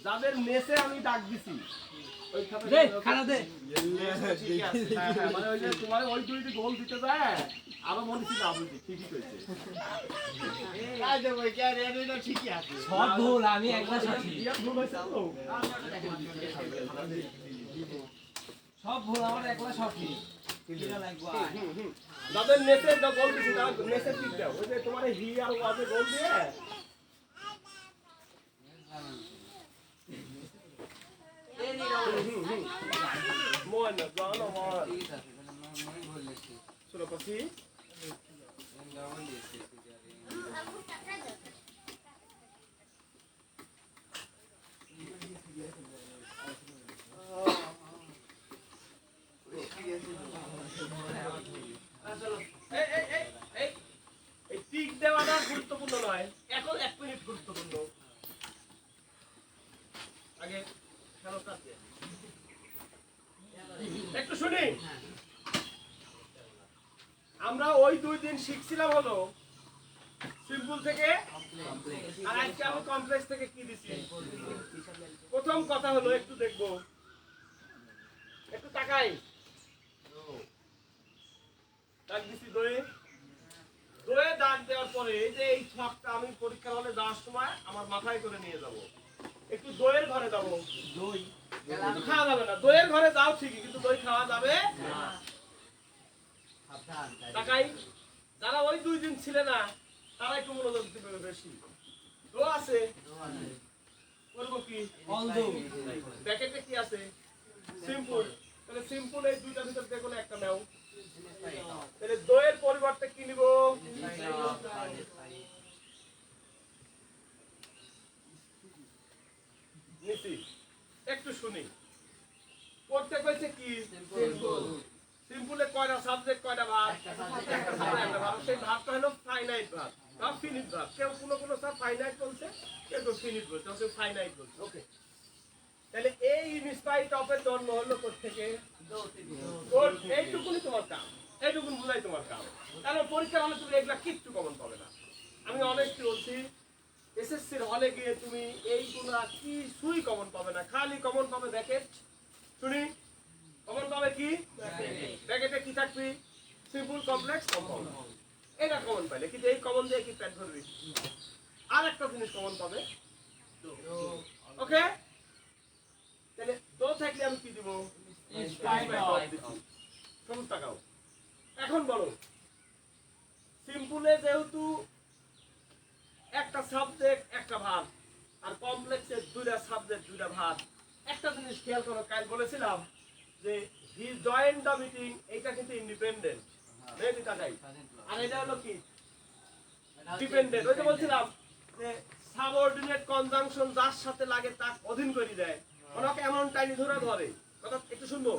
[SPEAKER 2] যাদের মেসে আমি ডাক দিছি তোমার ওই 2টি গোল দিতে যায় আরো মনে হচ্ছে না বুঝি ঠিকই কইছে।
[SPEAKER 3] সব ভুল, আমি একলা সঠিক। সব ভুল আমার একলা সঠিক।
[SPEAKER 2] যাদের নেসে গোল দিছি তারা নেসে ঠিক দাও। ওই যে তোমার হি আর ওয়াজে গোল দিয়ে মোহন জানো মোহন শুনো পাছি এই টিক দেওয়াটা গুরুত্বপূর্ণ নয়, এখন 1 মিনিট গুরুত্বপূর্ণ। আগে একটু শুনি। আমরা ওই 2 দিন শিখছিলাম হলো সিম্পল থেকে, আর আজকে আমি কমপ্লেক্স থেকে কি দিছি। প্রথম কথা হলো একটু দেখবো, একটু তাকাই। দাগ দিছি দয়ে, দয়ে দাগ দেওয়ার পরে এই যে এই ছকটা আমি পরীক্ষার হলে যাওয়ার সময় আমার মাথায় করে নিয়ে যাব। একটু দইয়ের ঘরে যাবো, দই খাওয়া যাবে না। দইয়ের ঘরে যাও ঠিকই, কিন্তু দই খাওয়া যাবে না। তাকাই, যারা ওই 2 দিন ছিলে না তারা একটু মনোযোগ দিবে বেশি। দো আছে, করবো কি? প্যাকেটে কি আছে? সিম্পল। তাহলে সিম্পল এই দুইটার ভিতর যে কোনো একটা নাও। তাহলে দইয়ের পরিবর্তে কি নিব? নিছি, একটু শুনি। পড়তে কইছে কি? সিম্পল। সিম্পলে কয়টা সাবজেক্ট, কয়টা ভাগ? একটা ভাগ। সেই ভাগটা হলো ফাইনাইট ভাগ বা ফিনিট ভাগ। কেউ কোনো স্যার ফাইনাইট বলছে, কেউ ফিনিট বলছে, কেউ ফাইনাইট বলছে। ওকে, তাহলে এই ইনস্পাইট অফের জন্ম হলো কোত্থেকে? এইটুকুনি তোমার কাম, এইটুকুন বুঝাই তোমার কাম। কারণ পরীক্ষা হলে তুমি এগুলা কিচ্ছু কমন পাবে না। আমি অনেকটি বলছি, এসএসসির হলে গিয়ে তুমি এইগুলা কিছুই কমন পাবে না, খালি কমন পাবে ব্র্যাকেট। শুনি, কমন পাবে কি? ব্র্যাকেটে কি থাকবে? Simple, complex, compound. এটা কমন পাইলে, কিন্তু এই কমন দিয়ে কি প্যাট ধরবি? আর একটা জিনিস কমন পাবে, ওকে। তাহলে দো থাকলে আমি কি দিব? সবুজ টাকাও। এখন বলো, সিম্পলে যেহেতু একটা সাবজেক্ট একটা ভাগ, আর কমপ্লেক্সে 2টা সাবজেক্ট 2টা ভাগ। একটা জিনিস খেয়াল করো, কাল বলেছিলাম যে হি জয়েন্ট দ্য মিটিং, এটা কিন্তু ইন্ডিপেন্ডেন্ট, আর এটা হলো কি? ডিপেন্ডেন্ট। ওই যে বলছিলাম যে সাবঅর্ডিনেট কনজাংশন যার সাথে লাগে তার অধীন করে দেয়, ওনাকে এমন টাইনি ধরে। কথা একটু শুনবো,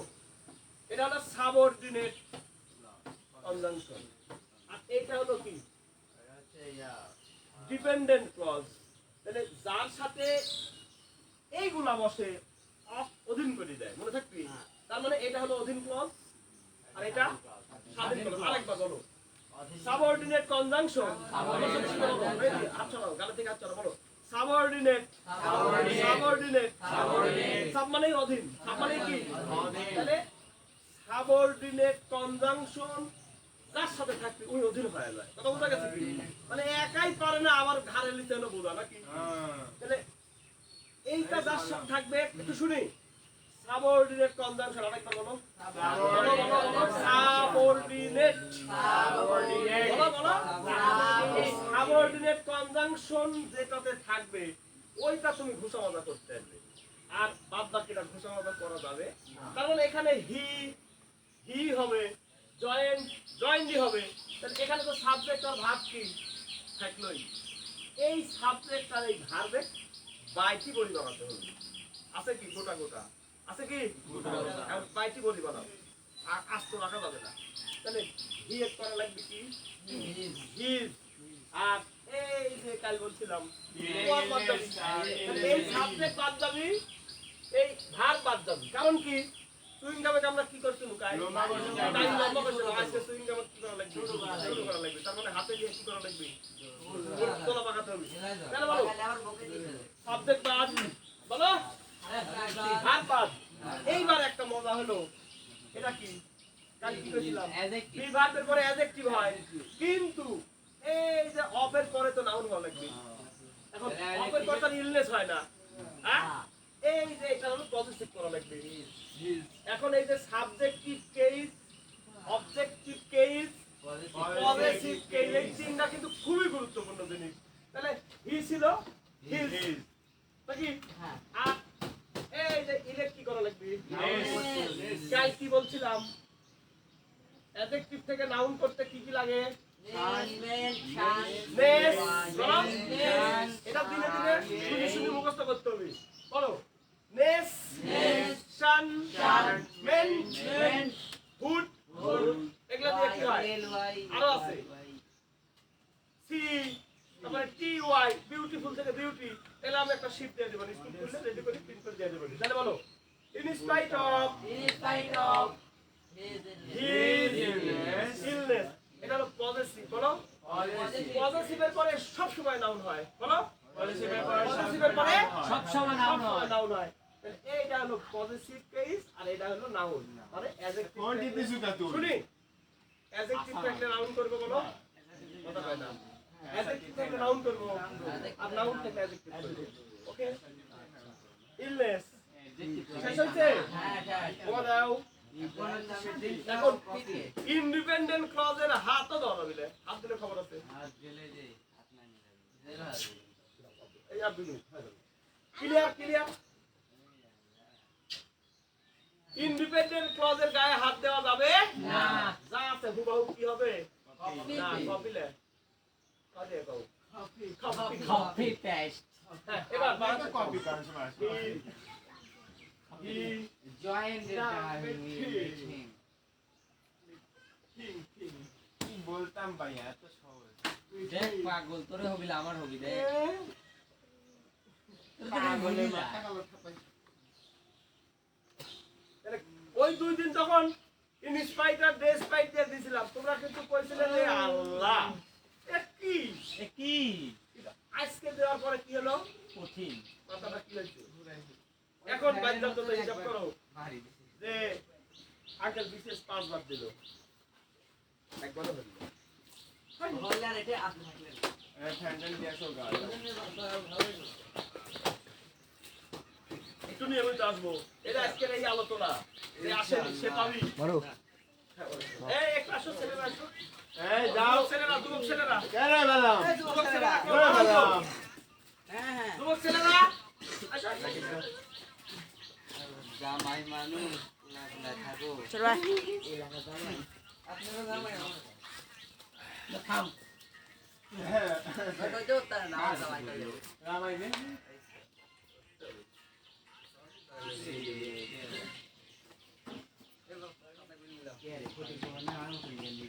[SPEAKER 2] এটা হলো সাবঅর্ডিনেট কনজাংশন। আর এটা হলো কি? Dependent clause. তাহলে যার সাথে এইগুলা বসে অধীন করে দেয়, মনে থাকবি। তার মানে এটা হলো অধীন ক্লজ, আর এটা স্বাধীন ক্লজ। আরেকবার বলো, সাবঅর্ডিনেট কনজাংশন। আচ্ছা বলো, গালে থেকে আচ্ছা বলো, সাবঅর্ডিনেট। সাব মানে অধীন, সাব মানে কি? তাহলে সাবঅর্ডিনেট কনজাংশন যার সাথে থাকবে ওই অধীন হয়ে যায়। কথা বোঝা গেছে কি? মানে একাই পারে না, আবার ঘাড়ে নিতে হলো বোঝা নাকি? তাহলে এইটা যার সাথে থাকবে, একটু শুনি। সাবঅর্ডিনেট কনজাংশন আরেকবার বলো। সাবঅর্ডিনেট। বলো। সাবঅর্ডিনেট কনজাংশন যেটাতে থাকবে ওইটা তুমি ঘুষা মজা করতে পারবে, আর বাদ বাকিটা ঘুষা মজা করা যাবে। কারণ এখানে হি হবে, জয়েন্ট হবে। তাহলে এখানে তো সাবজেক্ট আর ভার্ব কি থাকলোই। এই সাবজেক্ট আর এই ভার্বের বাইটি বলি বানাতে হবে। আছে কি? গোটা আছে কি? বাইটি বলি বানাবো, আর আস্ত রাখা যাবে না। তাহলে হি এর করা লাগবে কি? হিজ। আর এই যে কাল বলছিলাম এই সাবজেক্ট বাদ যাবি, এই ভার্ব বাদ যাবি। কারণ কি? সুইং গামে আমরা কি করছি? লম্বা করছি। আজকে সুইং গামে কি করা লাগবে? শুরু করা লাগবে। তার মানে হাতে দিয়ে কি করা লাগবে? তোলা পাকাতে হবে। কেন বলো? সাবজেক্ট বাদ, বলো ভার্ব বাদ। এইবার একটা মজা হলো, এটা কি? কাল কি কইছিলাম? বি ভার্বের পরে অ্যাডজেক্টিভ হয়, কিন্তু এই যে অফের পরে তো নাউন হওয়া লাগবে। এখন অফের পরে তো ইলনেস হয় না, হ্যাঁ? এই যে এটা হলো পজিটিভ করা লাগবে। এখন এই যে subjective case, objective case, positive case, এই তিনটা কিন্তু খুবই গুরুত্বপূর্ণ জিনিস। তাহলে হি ছিল হিজ নাকি? আর এই যে ইলেক্ট কি করা লাগবে? কাল কি বলছিলাম? অ্যাডজেক্টিভ থেকে নাউন করতে কি কি লাগে? এটা দিনে দিনে শুনে মুখস্থ করতে হবে। বলো, নেস, শান, মেন, হুড, এগুলা দিয়ে কি হয়? আরো আছে সি, তারপরে টি ওয়াই, বিউটিফুল থেকে বিউটি। তাহলে আমি একটা শিপ দিয়ে দেবো, স্কুল খুললে রেডি করে প্রিন্ট করে দিয়ে দেবো। তাহলে বলো, in spite of his illness, এটা হলো পজেসিভ, বলো পজেসিভের পরে সব সময় নাউন হয়, বলো পজেসিভের পরে
[SPEAKER 3] সব সময় নাউন হয়।
[SPEAKER 2] নাউন হয়। তাহলে এইটা হলো পজেসিভ কেস আর এটা হলো নাউন, মানে অ্যাডজেক্টিভ শুনি অ্যাডজেক্টিভ থাকলে নাউন করবে, বলো কথা কয় না, অ্যাডজেক্টিভ থাকলে নাউন করব আর নাউন থাকলে অ্যাডজেক্টিভ করব। ওকে, ইলনেস শেষ হইছে, ওয়া দাও। এখন ইন্ডিপেন্ডেন্ট ক্লজের হাতও ধরো দিলে, হাত দিলে খবর আছে। এই আর 2 মিনিট ক্লিয়ার। ইন্ডিপেন্ডেন্ট ক্লজের গায়ে হাত দেওয়া যাবে
[SPEAKER 3] না।
[SPEAKER 2] যা আছে হুবহু কি হবে না, কপিলে কাজে কও
[SPEAKER 3] কপি পেস্ট।
[SPEAKER 2] হ্যাঁ, এবার
[SPEAKER 4] কপি করার সময় আসবে।
[SPEAKER 3] জয়েন্ট
[SPEAKER 4] কি বলতাম ভাইয়া, এত সহজ।
[SPEAKER 3] দেখ পাগল, তোরে হবি না আমার হবি দেখ।
[SPEAKER 4] পাগলের মাথা কালো থাপাই।
[SPEAKER 2] তাহলে ওই 2 দিন যখন ইনস্পাইটার ড্রেস পাইট দিয়ে দিছিলাম, তোমরা কিন্তু কইছিলে যে আল্লাহ এ কি
[SPEAKER 3] এ কি
[SPEAKER 2] কিন্তু আজকে দেওয়ার পরে কি হলো,
[SPEAKER 3] কঠিন।
[SPEAKER 2] কথাটা কি হইছে এখন বাদ তো হিসাব করো যে আঙ্কেল বিশেষ 5 বার দিল, একবারও হলো
[SPEAKER 4] ফ্যান্ডেল দিয়ে আসো গা।
[SPEAKER 2] একটু নিয়ে বলতে আসবো, এটা আজকের এই আলোচনা যে আসেনি সে পাবি এই একটু আসো ছেলেরা, আসো
[SPEAKER 4] এই যাও।
[SPEAKER 2] ছেলেরা, যুবক ছেলেরা,
[SPEAKER 4] কেন বেলাম?
[SPEAKER 2] যুবক ছেলেরা, কেউ
[SPEAKER 4] কেন
[SPEAKER 2] আসো।
[SPEAKER 4] বেলাম?
[SPEAKER 2] যুবক ছেলেরা আসো, আসো।
[SPEAKER 3] জামাই মানুষ না থাকো। থাম।
[SPEAKER 4] রামাই নে।
[SPEAKER 3] কে রে, কোটি কোনা আমি কই গেলি।